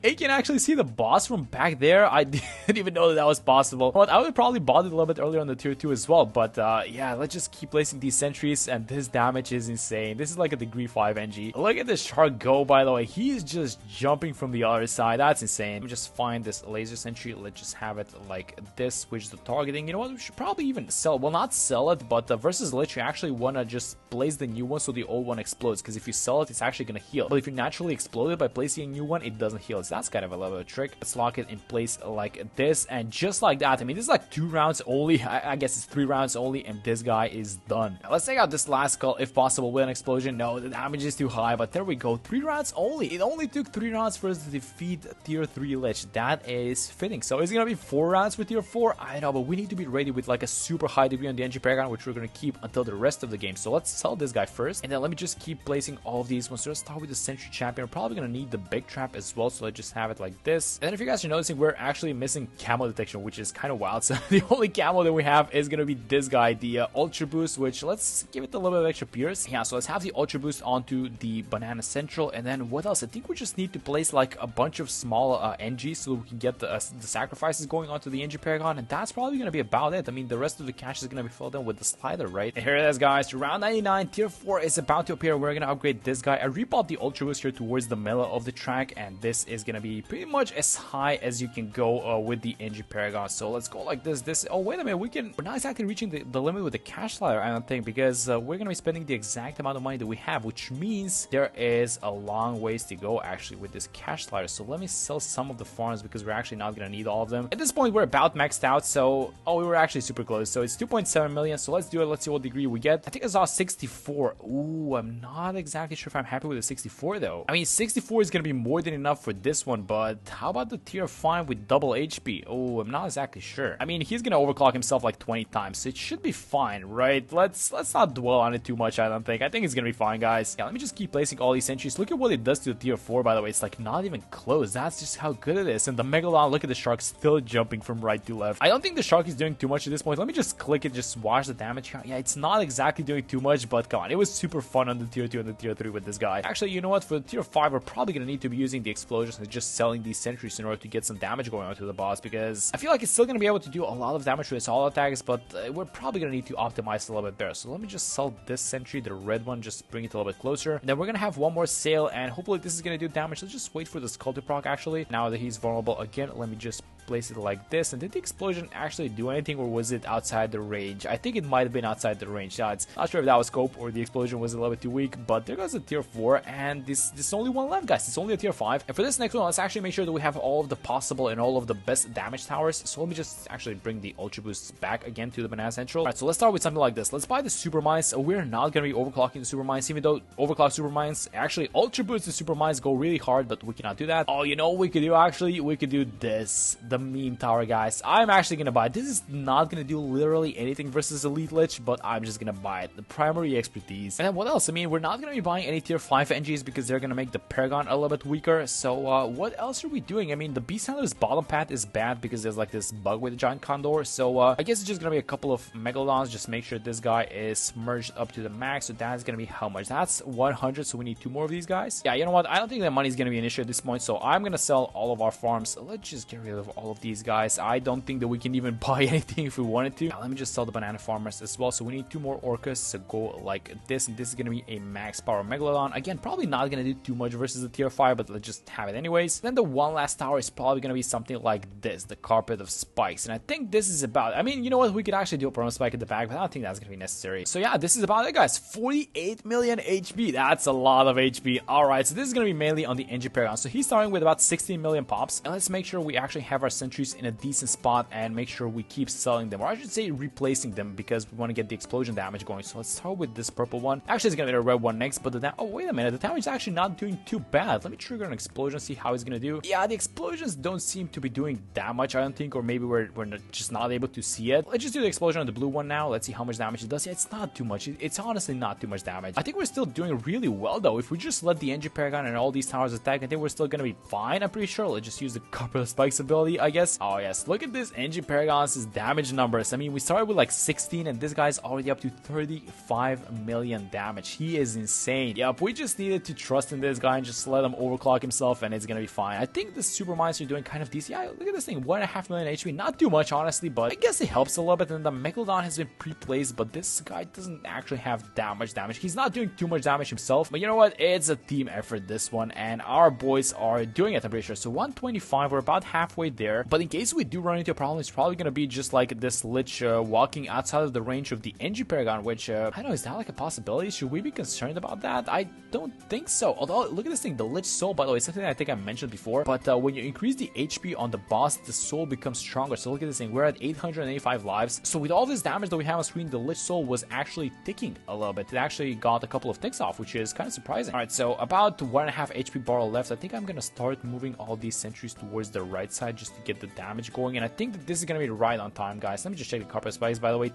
It can actually see the boss from back there. I didn't even know that was possible. But I would probably bought it a little bit earlier on the tier 2 as well. But yeah, let's just keep placing these sentries, and this damage is insane. This is like a degree 5 NG. Look at this shark go, by the way. He is just jumping from the other side. That's insane. Let me just find this laser sentry. Let's just have it like this, which is the targeting. You know what? We should probably even sell. Well, not sell it, but versus lich, you actually want to just place the new one so the old one explodes. Because if you sell it, it's actually going to heal. But if you naturally explode it by placing a new one, it doesn't heal. So that's kind of a little bit of a trick. Let's lock it in place like this. And just like that, I mean, this is like 2 rounds only. I guess it's 3 rounds only, and this guy is done. Now, let's take out this last skull, if possible, with an explosion. No, the damage is too high, but there we go. 3 rounds only. It only took 3 rounds for us to defeat tier 3 lich. That is fitting. So is it gonna be 4 rounds for tier 4? I know, but we need to be ready with like a super high degree on the NG Paragon, which we're gonna keep until the rest of the game. So let's sell this guy first, and then let me just keep placing all of these ones. So let's start with the Sentry Champion. We're probably gonna need the big trap as well, so let's just have it like this. And then if you guys are noticing, we're actually missing camo detection, which is kind of wild. So the only camo that we have is gonna be this guy, the Ultra Boost, which let's give it a little bit of extra pierce. Yeah, so let's have the Ultra Boost onto the Banana Central, and then what else? I think we just need to place like a bunch of small NGs so we can get the sacrifices going onto the NG Paragon, and that's probably gonna be about it. I mean, the rest of the cash is gonna be filled in with the slider, right? And here it is, guys. Round 99, tier 4 is about to appear. We're gonna upgrade this guy. I rebought the Ultra Boost here towards the middle of the track, and this is gonna be pretty much as high as you can go with the NG Paragon. So let's go like this. Oh, wait a minute. We're not exactly reaching the limit with the cash slider, I don't think, because we're gonna be spending the exact amount of money that we have, which means there is a long ways to go actually with this cash slider. So let me sell some of the farms because we're actually not gonna need all of them. At this point, we're about maxed out. So, we were actually super close. So it's 2.7 million. So let's do it. Let's see what degree we get. I think I saw 64. Ooh, I'm not exactly sure if I'm happy with the 64 though. I mean, 64 is gonna be more than enough for this one, but how about the tier 5 with double HP? Oh, I'm not exactly sure. sure. I mean, he's gonna overclock himself like 20 times, so it should be fine, right? Let's not dwell on it too much, I don't think. I think it's gonna be fine, guys. Yeah, let me just keep placing all these sentries. Look at what it does to the tier 4, by the way. It's like not even close. That's just how good it is. And the Megalon, look at the shark still jumping from right to left. I don't think the shark is doing too much at this point. Let me just click it, just watch the damage count. Yeah, it's not exactly doing too much, but come on. It was super fun on the tier 2 and the tier 3 with this guy. Actually, you know what? For the tier 5, we're probably gonna need to be using the explosions and just selling these sentries in order to get some damage going on to the boss, because I feel like it's still gonna be able to do a lot of damage with its all attacks, but we're probably gonna need to optimize a little bit better. So let me just sell this sentry, the red one, just bring it a little bit closer. And then we're gonna have one more sale, and hopefully this is gonna do damage. Let's just wait for the skull to proc. Actually, now that he's vulnerable again, let me just place it like this. And did the explosion actually do anything, or was it outside the range? I think it might have been outside the range. Yeah, it's not sure if that was scope or the explosion was a little bit too weak, but there goes a tier 4, and this is only one left, guys. It's only a tier 5. And for this next one, let's actually make sure that we have all of the possible and all of the best damage towers. So let me just actually bring the ultra boosts back again to the Banana Central. Alright, so let's start with something like this. Let's buy the super mines. We're not going to be overclocking the super mines, even though overclock super mines, actually ultra boosts the super mines go really hard, but we cannot do that. Oh, you know what we could do? Actually, we could do this, the meme tower, guys. I'm actually going to buy it. This is not going to do literally anything versus Elite Lich, but I'm just going to buy it. The primary expertise. And then what else? I mean, we're not going to be buying any tier 5 NGs because they're going to make the Paragon a little bit weaker. So what else are we doing? I mean, the Beast Handler's bottom path is bad because there's like this bug with the Giant Condor. So I guess it's just going to be a couple of Megalodons. Just make sure this guy is merged up to the max. So that's going to be how much? That's 100. So we need 2 more of these guys. Yeah, you know what? I don't think that money is going to be an issue at this point. So I'm going to sell all of our farms. Let's just get rid of all of these guys. I don't think that we can even buy anything if we wanted to. Now, let me just sell the banana farmers as well. So we need 2 more Orcas. So go like this. And this is going to be a max power Megalodon. Again, probably not going to do too much versus the tier 5, but let's just have it anyways. Then the one last tower is probably going to be something like this, the Carpet of Spikes. And I think this is about, I mean, you know what? We could actually do a promo spike at the back, but I don't think that's going to be necessary. So yeah, this is about it, guys. 48 million HP. That's a lot of HP. Alright, so this is going to be mainly on the NG Paragon. So he's starting with about 16 million pops. And let's make sure we actually have our sentries in a decent spot and make sure we keep selling them. Or I should say replacing them, because we want to get the explosion damage going. So let's start with this purple one. Actually, it's going to be the red one next, but oh, wait a minute. The damage is actually not doing too bad. Let me trigger an explosion, see how it's going to do. Yeah, the explosions don't seem to be doing that much, I don't think, or maybe we're just not able to see it. Let's just do the explosion on the blue one now. Let's see how much damage it does. Yeah, it's not too much. It's honestly not too much damage. I think we're still doing really well, though. If we just let the NG Paragon and all these towers attack, I think we're still going to be fine. I'm pretty sure. Let's just use the Carpet of Spikes ability, I guess. Oh, yes. Look at this NG Paragon's damage numbers. I mean, we started with like 16, and this guy's already up to 35 million damage. He is insane. Yep, we just needed to trust in this guy and just let him overclock himself, and it's going to be fine. I think the super mines are doing kind of decent. Yeah, look at this thing. 1.5 million HP. Not too much, honestly, but I guess it helps a little bit. And the Megalodon has been pre-placed, but this guy doesn't actually have that much damage. He's not doing too much damage himself, but you know what? It's a team effort, this one, and our boys are doing it, I'm pretty sure. So 125, we're about halfway there, but in case we do run into a problem, it's probably going to be just like this Lich walking outside of the range of the NG Paragon, which, I don't know, is that like a possibility? Should we be concerned about that? I don't think so. Although, look at this thing, the Lich Soul, by the way, something I think I mentioned before, but when you increase the HP on the boss, the soul becomes stronger. So look at this thing, we're at 885 lives. So with all this damage that we have on screen, the Lich Soul was actually ticking a little bit. It actually got a couple of ticks off, which is kind of surprising. Alright, so about 1.5 HP bar left. I think I'm gonna start moving all these sentries towards the right side just to get the damage going, and I think that this is gonna be right on time, guys. Let me just check the Carpet Spikes, by the way.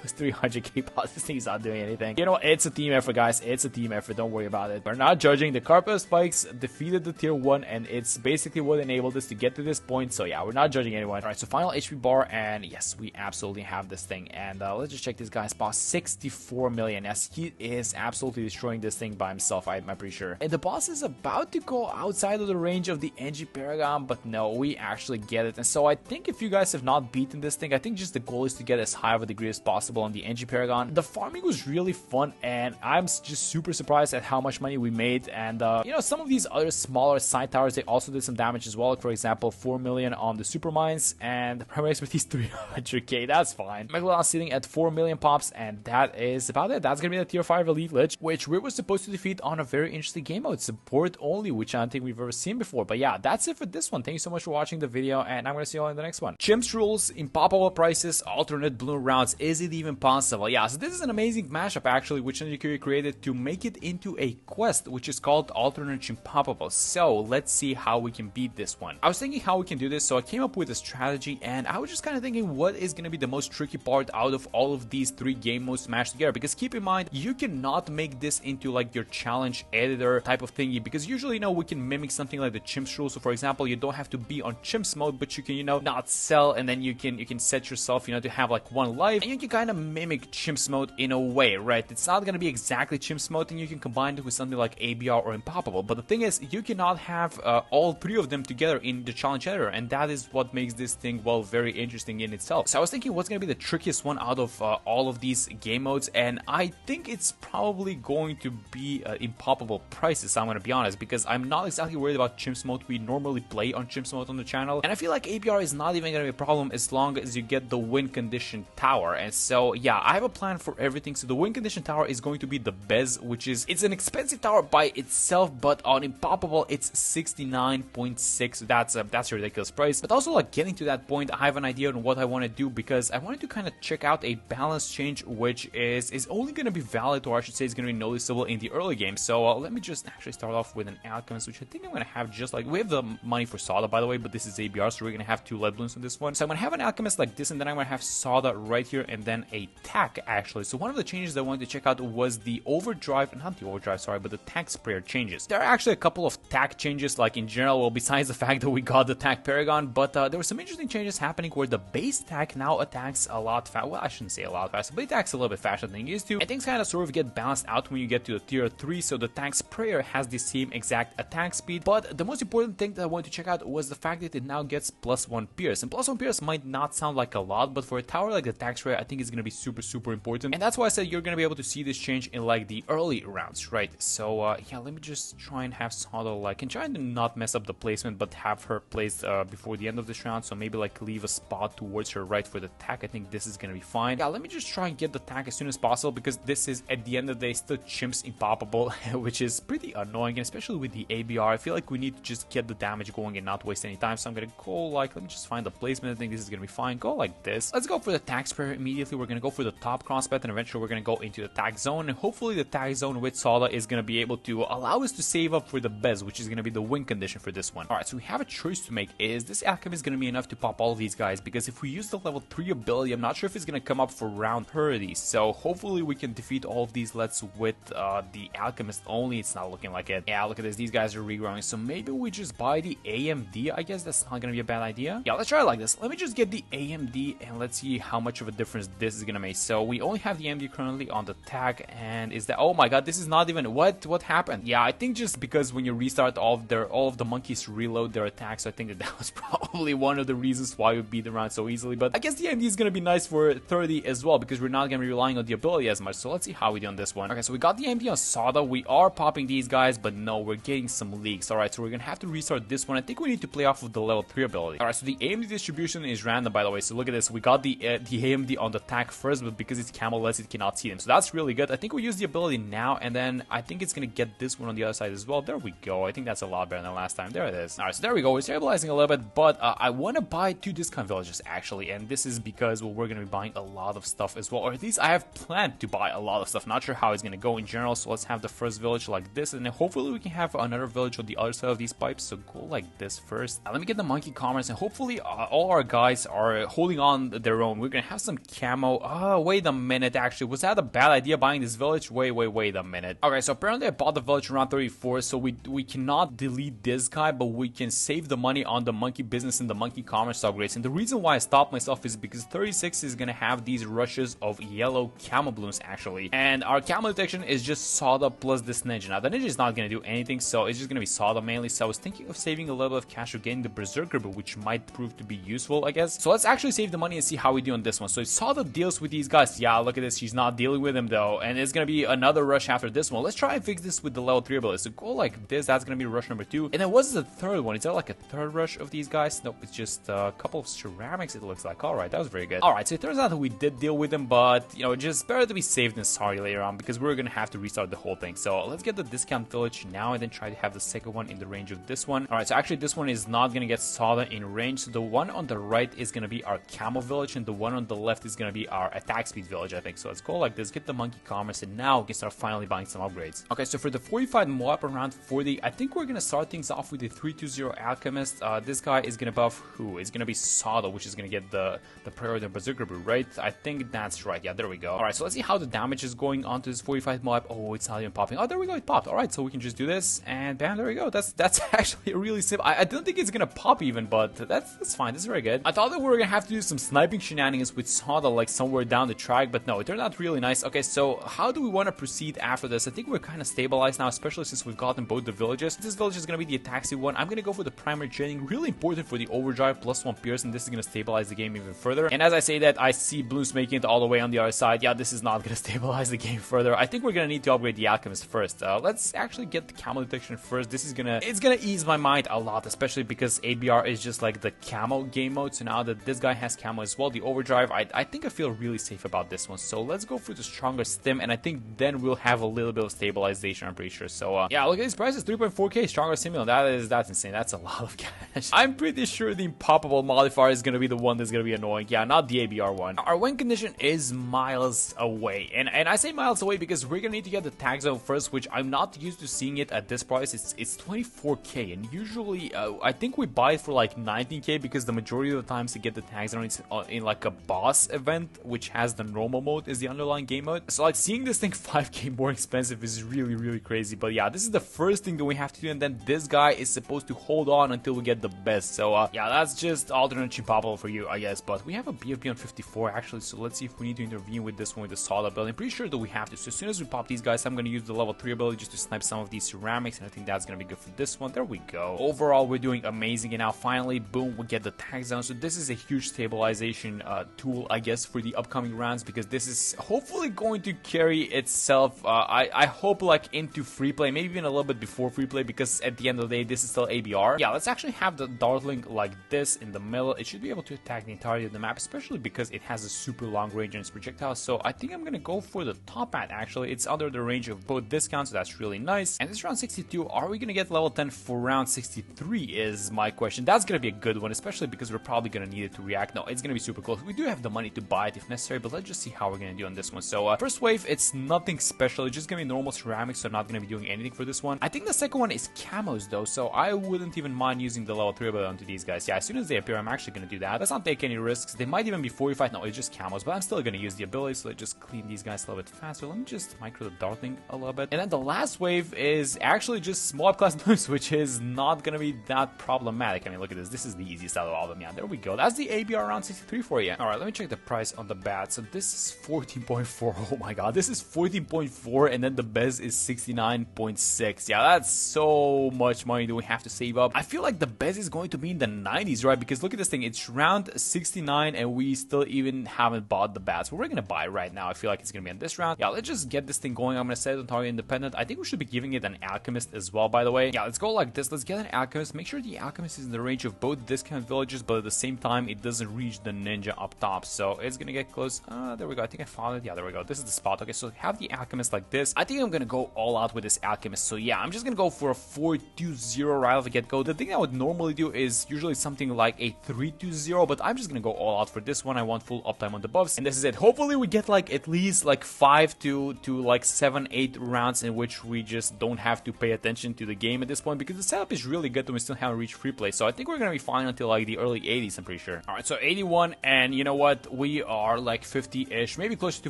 It's 300k pots. This thing's not doing anything. You know, it's a team effort, guys. It's a team effort. Don't worry about it. We're not judging. The Carpet Spikes defeated the tier 1, and it's basically what enabled us to get to this point. So yeah, we're not judging anyone. Alright, so final HP bar, and yes, we absolutely have this thing. And let's just check this guy's boss. 64 million. Yes, he is absolutely destroying this thing by himself, I'm pretty sure. And the boss is about to go outside of the range of the NG Paragon, but no, we actually get it. And so I think if you guys have not beaten this thing, I think just the goal is to get as high of a degree as possible on the NG Paragon. The farming was really fun, and I'm just super surprised at how much money we made. And you know, some of these other smaller side towers, they also did some damage as well. For example, 4 million on the super mines, and the primary expertise 300k. That's fine. Megalodon sitting at 4 million pops, and that is about it. That's gonna be the tier 5 elite Lich, which we were supposed to defeat on a very interesting game mode, support only, which I don't think we've ever seen before. But yeah, that's it for this one. Thank you so much for watching the video. video, and I'm gonna see you all in the next one. Chimps rules, impossible prices, alternate bloon rounds. Is it even possible? Yeah, so this is an amazing mashup actually, which Ninja created to make it into a quest, which is called alternate chimpable. So let's see how we can beat this one. I was thinking how we can do this, so I came up with a strategy, and I was just kind of thinking what is gonna be the most tricky part out of all of these three game modes smashed together. Because keep in mind, you cannot make this into like your challenge editor type of thingy, because usually, you know, we can mimic something like the chimps rule. So for example, you don't have to be on chimps mode, but you can, you know, not sell, and then you can set yourself, you know, to have like one life, and you can kind of mimic chimps mode in a way, right? It's not gonna be exactly chimps mode, and you can combine it with something like ABR or impossible. But the thing is, you cannot have all three of them together in the challenge editor, and that is what makes this thing, well, very interesting in itself. So I was thinking what's gonna be the trickiest one out of all of these game modes, and I think it's probably going to be impossible prices, I'm gonna be honest, because I'm not exactly worried about chimps mode. We normally play on chimps mode on the channel, and I feel like ABR is not even gonna be a problem as long as you get the win condition tower. And so yeah, I have a plan for everything. So the win condition tower is going to be the Bez, which is, it's an expensive tower by itself, but on impossible it's 69.6. That's a ridiculous price. But also, like, getting to that point, I have an idea on what I want to do, because I wanted to kind of check out a balance change, which is only going to be valid, or I should say is going to be noticeable in the early game. So let me just actually start off with an Alchemist, which I think I'm going to have just like, we have the money for Sauda, by the way, but this is ABR, so we're going to have 2 lead bloons on this one. So I'm going to have an Alchemist like this, and then I'm going to have Sauda right here, and then a tack actually. So one of the changes that I wanted to check out was the overdrive, not the overdrive, sorry, but the tack sprayer changes. There are actually a couple of tack changes, like in general, well, besides the fact that we got the tack Paragon, but there were some interesting changes happening where the base tack now attacks a lot faster. Well, I shouldn't say a lot faster, but it attacks a little bit faster than it used to, and things kind of sort of get balanced out when you get to the tier 3, so the tack sprayer has the same exact attack speed. But the most important thing that I wanted to check out was the fact that it now gets +1 pierce, and +1 pierce might not sound like a lot, but for a tower like the tack sprayer, I think it's going to be super important, and that's why I said you're going to be able to see this change in like the early rounds, right? So yeah, let me just try and have Sauda, like, and try to not mess up the placement, but have her placed before the end of this round. So maybe like leave a spot towards her right for the tack. I think this is gonna be fine. Yeah, let me just try and get the tack as soon as possible, because this is at the end of the day still chimps impossible, which is pretty annoying, and especially with the ABR, I feel like we need to just get the damage going and not waste any time. So I'm gonna go like, let me just find the placement. I think this is gonna be fine. Go like this. Let's go for the tack sprayer immediately. We're gonna go for the top crossbed, and eventually we're gonna go into the tack zone, and hopefully the tack zone with Sauda is gonna be able to allow us to save up for the Bez, which is gonna be the win condition for this one. Alright, so we have a choice to make. Is this Alchemist gonna be enough to pop all of these guys? Because if we use the level 3 ability, I'm not sure if it's gonna come up for round 30. So hopefully we can defeat all of these lets with the Alchemist only. It's not looking like it. Yeah, look at this. These guys are regrowing. So maybe we just buy the AMD. I guess that's not gonna be a bad idea. Yeah, let's try it like this. Let me just get the AMD, and let's see how much of a difference this is gonna make. So we only have the AMD currently on the tag, and is that, oh my god, this is not even, what happened? Yeah, I think just because when you restart all of the monkeys reload their attacks, so I think that was probably one of the reasons why we beat the round so easily. But I guess the AMD is gonna be nice for 30 as well, because we're not gonna be relying on the ability as much. So let's see how we do on this one. Okay, so we got the AMD on Sauda. We are popping these guys, but no, we're getting some leaks. Alright, so we're gonna have to restart this one. I think we need to play off of the level 3 ability. Alright, so the AMD distribution is random, by the way. So look at this. We got the AMD on the attack first, but because it's camel-less, it cannot see them. So that's really good. I think we use the ability now, and then I think it's gonna get this one on the other side as well. There we go. I think that's a lot better than last time. There it is. Alright, so there we go. We're stabilizing a little bit, but I want to buy 2 discount villages actually, and this is because, well, we're gonna be buying a lot of stuff as well, or at least I have planned to buy a lot of stuff. Not sure how it's gonna go in general. So let's have the first village like this, and then hopefully we can have another village on the other side of these pipes. So go like this first. Let me get the monkey commerce, and hopefully all our guys are holding on their own. We're gonna have some camo. Oh, wait a minute, actually, was that a bad idea buying this village? Wait a minute. Okay, so apparently I bought the village around 34, so we cannot delete this guy, but we can save the money on the monkey business and the monkey commerce upgrades. And the reason why I stopped myself is because 36 is gonna have these rushes of yellow camo balloons actually, and our camo detection is just Sauda plus this ninja. Now the ninja is not gonna do anything, so it's just gonna be Sauda mainly. So I was thinking of saving a little bit of cash for getting the berserker, but which might prove to be useful, I guess. So let's actually save the money and see how we do on this one. So Sauda deals with these guys. Yeah, look at this. She's not dealing with them though, and it's gonna be another rush after this one. Let's try and fix this with the level 3 ability. So go like this. That's gonna be rush number 2. And then what's the third one? Is there like a third rush of these guys? Nope, it's just a couple of ceramics, it looks like. Alright, that was very good. Alright, so it turns out that we did deal with them, but you know, just better to be safe than sorry later on, because we're gonna have to restart the whole thing. So let's get the discount village now, and then try to have the second one in the range of this one. Alright, so actually this one is not gonna get Sauda in range. So the one on the right is going to be our camo village, and the one on the left is going to be our attack speed village, I think. So let's go like this, get the monkey commerce, and now we can start finally buying some upgrades. Okay, so for the 45 mob around 40, I think we're going to start things off with the 320 Alchemist. This guy is going to buff who? It's going to be Sauda, which is going to get the priority Berserker Brew, right? I think that's right. Yeah, there we go. Alright, so let's see how the damage is going onto this 45 mob. Oh, it's not even popping. Oh, there we go, it popped. Alright, so we can just do this, and bam, there we go. That's actually really simple. I don't think it's gonna pop even, but that's fine. This is very good. I thought that we were gonna have to do some sniping shenanigans with Sauda, like somewhere down the track, but no, it turned out really nice. Okay, so how do we want to proceed after this? I think we're kind of stabilized now, especially since we've gotten both the villages. This village is gonna be the attack speed one. I'm gonna go for the primary training, really important for the overdrive, +1 Pierce, and this is gonna stabilize the game even further. And as I say that, I see Bloons making it all the way on the other side. Yeah, this is not gonna stabilize the game further. I think we're gonna need to upgrade the Alchemist first. Let's actually get the camo detection first. This is gonna ease my mind a lot, especially because ABR is just like the camo game mode. So now that this guy has camo as well, the overdrive, I think I feel really safe about this one. So let's go for the stronger stim, and I think then we'll have a little bit of stabilization, I'm pretty sure. So yeah, look at these prices, 3.4k stronger stimulant. That's insane. That's a lot of cash. I'm pretty sure the impoppable modifier is gonna be the one that's gonna be annoying. Yeah, not the ABR one. Our win condition is miles away, and I say miles away because we're gonna need to get the tag zone first, which I'm not used to seeing it at this price. It's 24k, and usually I think we buy it for like 19k because the majority of the times to get the tag zone is in like a boss event, which has the normal mode is the underlying game mode. So like seeing this thing 5k more expensive is really crazy. But yeah, this is the first thing that we have to do, and then this guy is supposed to hold on until we get the best. So yeah, that's just alternate chimpable for you, I guess. But we have a BFB on 54 actually, so let's see if we need to intervene with this one with the Sauda build. I'm pretty sure that we have to. So as soon as we pop these guys, I'm going to use the level 3 ability just to snipe some of these ceramics, and I think that's going to be good for this one. There we go. Overall, we're doing amazing, and now finally, boom, we get the tag zone. So this is a huge stabilization tool, I guess, for the upcoming rounds, because this is hopefully going to carry itself, I hope, like into free play, maybe even a little bit before free play, because at the end of the day, this is still ABR. Yeah, let's actually have the Dartling like this in the middle. It should be able to attack the entirety of the map, especially because it has a super long range on its projectiles. So I think I'm gonna go for the top hat. Actually, it's under the range of both discounts, so that's really nice. And this round 62, are we gonna get level 10 for round 63 is my question. That's gonna be a good one, especially because we're probably gonna need it to react. No, it's gonna be super close. We do have the money to buy it if necessary, but let's just see how we're gonna do on this one. So first wave, it's nothing special. It's just gonna be normal ceramics, so I'm not gonna be doing anything for this one. I think the second one is camos though, so I wouldn't even mind using the level 3 ability onto these guys. Yeah, as soon as they appear, I'm actually gonna do that. Let's not take any risks. They might even be 45. No, it's just camos, but I'm still gonna use the ability, so let's just clean these guys a little bit faster. Let me just micro the Dartling a little bit. And then the last wave is actually just mob class boost, which is not gonna be that problematic. I mean, look at this. This is the easiest out of all of them. Yeah, there we go. That's the ABR round 63 for you. Alright, let me check the price on the bat. So this is 14.4. Oh my god, this is 14.4, and then the Bez is 69.6. Yeah, that's so much money that we have to save up. I feel like the Bez is going to be in the 90s, right? Because look at this thing. It's round 69, and we still even haven't bought the bats. But we're gonna buy right now. I feel like it's gonna be in this round. Yeah, let's just get this thing going. I'm gonna set it on target independent. I think we should be giving it an Alchemist as well, by the way. Yeah, let's go like this. Let's get an Alchemist. Make sure the Alchemist is in the range of both discount villages, but at the same time, it doesn't reach the ninja up top. So it's gonna get close. There we go. I think I found it. Yeah, there we go. This is the spot. Okay, so have the Alchemist like this. I think I'm gonna go all out with this Alchemist. So yeah, I'm just gonna go for a 4-2-0 right off the get-go. The thing I would normally do is usually something like a 3-2-0, but I'm just gonna go all out for this one. I want full uptime on the buffs, and this is it. Hopefully we get like at least like 5 to like 7-8 rounds in which we just don't have to pay attention to the game at this point, because the setup is really good and we still haven't reached free play. So I think we're gonna be fine until like the early 80s, I'm pretty sure. Alright, so 81, and you know what? We are like 50-ish, maybe closer to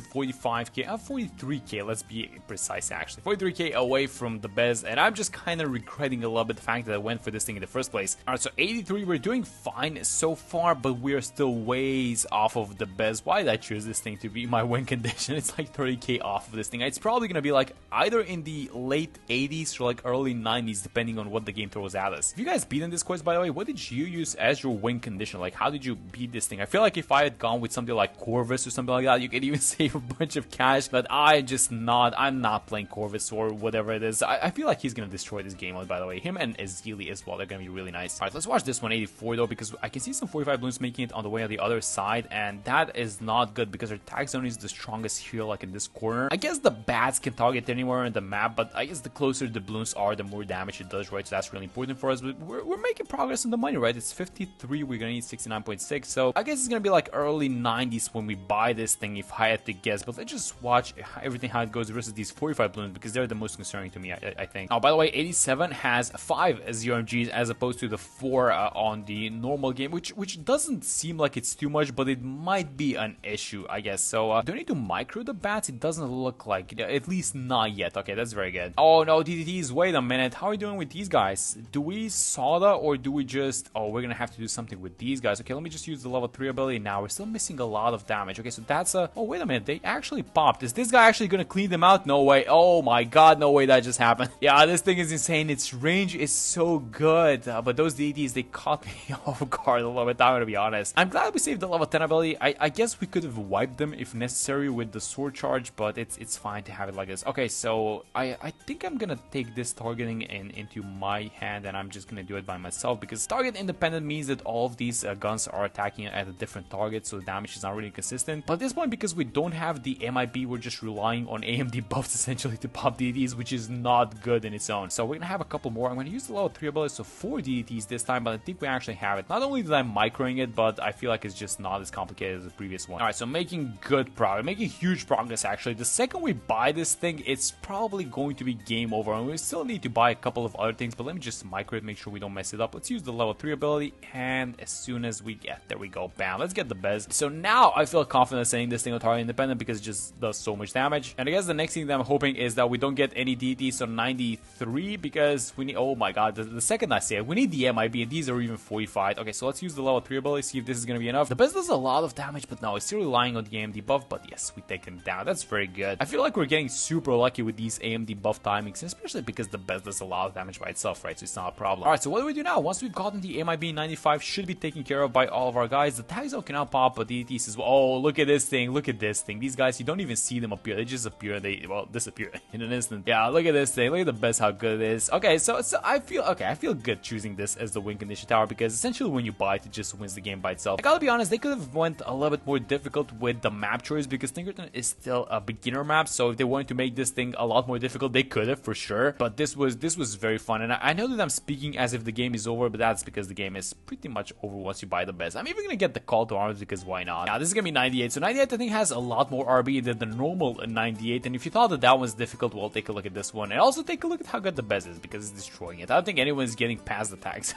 45k, 43k, let's be precise actually. 43k away from the Bez, and I'm just kind of regretting a little bit the fact that I went for this thing in the first place. Alright, so 83, we're doing fine so far, but we're still ways off of the Bez. Why did I choose this thing to be my win condition? It's like 30k off of this thing. It's probably gonna be like either in the late 80s or like early 90s, depending on what the game throws at us. If you guys beat in this quiz, by the way, what did you use as your win condition? Like, how did you beat this thing? I feel like if I had gone with something like Corvus or something like that, you could even save a bunch of cash, but I'm not playing Corvus or whatever it is. I feel like he's gonna destroy this game mode, by the way. Him and Ezili as well, they're gonna be really nice. Alright, let's watch this one, 84 though, because I can see some 45 balloons making it on the way on the other side, and that is not good because our tag zone is the strongest here, like in this corner. I guess the bats can target anywhere in the map, but I guess the closer the balloons are, the more damage it does, right? So that's really important for us. But we're making progress us on the money, right? It's 53, we're gonna need 69.6, so I guess it's gonna be like early 90s when we buy this thing, if I had to guess. But let's just watch everything how it goes versus these 45 balloons, because they're the most concerning to me, I think. Oh, by the way, 87 has 5 ZRMGs as opposed to the 4 on the normal game, which doesn't seem like it's too much, but it might be an issue, I guess. So do I need to micro the bats? It doesn't look like, at least not yet. Okay, that's very good. Oh no, DDTs, wait a minute, how are we doing with these guys? Do we Sauda, or do we just, oh, we're gonna have to do something with these guys. Okay, let me just use the level 3 ability now. We're still missing a lot of damage. Okay, so that's a, oh, wait a minute, they actually popped. Is this guy actually gonna clean them out? No way. Oh my god, no way that just happened. Yeah, this thing is insane. Its range is so good, but those DDTs, they caught me off guard a little bit, I'm gonna be honest. I'm glad we saved the level 10 ability. I guess we could have wiped them if necessary with the sword charge, but it's fine to have it like this. Okay, so I think I'm gonna take this targeting into my hand, and I'm just gonna do it by myself, because target independent means that all of these guns are attacking at a different target, so the damage is not really consistent. But at this point, because we don't have the MIB, we're just relying on AMD buffs essentially to pop DDTs, which is not good in its own. So we're gonna have a couple more. I'm gonna use the level 3 ability, so 4 DDTs this time, but I think we actually have it. Not only did I microing it, but I feel like it's just not as complicated as the previous one. Alright, so making good progress, making huge progress actually. The second we buy this thing, it's probably going to be game over, and we still need to buy a couple of other things, but let me just micro it, make sure we don't mess it up. Let's use the level 3 ability, and as soon as we get, there we go, bam, let's get the best. So now I feel confident saying this thing on target independent, because it just does so much damage. And I guess the next thing that I'm hoping is that we don't get any DDTs on 93, because we need, oh my god, the second I say it, we need the MIB, and these are even 45. Okay, so let's use the level 3 ability, see if this is gonna be enough. The best does a lot of damage, but no, it's still relying on the AMD buff, but yes, we take him down. That's very good. I feel like we're getting super lucky with these AMD buff timings, especially because the best does a lot of damage by itself, right? So it's not a problem. Alright, so what do we do now? Once we've gotten the MIB 95, should be taken care of by all of our guys. The tag zone cannot pop, but DDTs as well. Oh, look at this thing. Look at this thing. These guys, you don't even see them appear. They just appear and they, well, disappear in an instant. Yeah, look at this thing. Look at the best, how good it is. Okay, so I feel good choosing this as the win condition tower, because essentially when you buy it, it just wins the game by itself. I gotta be honest, they could have went a little bit more difficult with the map choice, because Tinkerton is still a beginner map, so if they wanted to make this thing a lot more difficult, they could have for sure. But this was very fun, and I know that I'm speaking as if the game is over, but that's because the game is pretty much over once you buy the best. I'm even gonna get the call to arms, because why not? Yeah, this is gonna be 98. So 98 I think has a lot more RB than the normal 98, and if you thought that that one's difficult, well, take a look at this one, and also take a look at how good the best is, because it's destroying it. I don't think anyone's getting past the tags.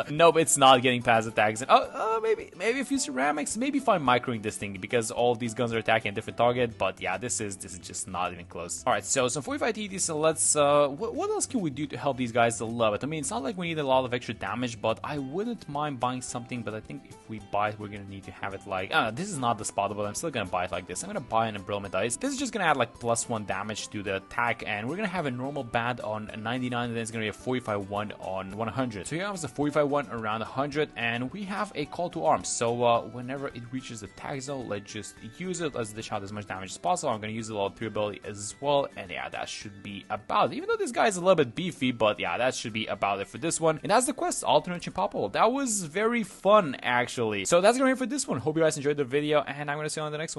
Nope, it's not getting past the tags. And maybe a few ceramics, maybe if I'm microing this thing, because all of these guns are attacking a different target. But yeah, this is just not even close. All right, so some 45 TDs. So let's what else can we do to help these guys a little bit? I mean, it's not like we need a lot of extra damage, but I wouldn't mind buying something. But I think if we buy it, we're gonna need to have it like, this is not the spot, but I'm still gonna buy it like this. I'm gonna buy an Embrittlement Ice. This is just gonna add like +1 damage to the attack, and we're gonna have a normal bat on 99, and then it's gonna be a 45-1 on 100. So here comes the 45-1 around 100, and we have a call to arms. So whenever it reaches the tag zone, let's just use it. Let's dish out as much damage as possible. I'm gonna use the level 3 ability as well, and yeah, that should be about it. Even though this guy is a little bit beefy, but yeah, that should be about it for this one. And that's the quest, alternate chimpable. That was very fun actually. So that's gonna be it for this one. Hope you guys enjoyed the video, and I'm gonna see you on the next one.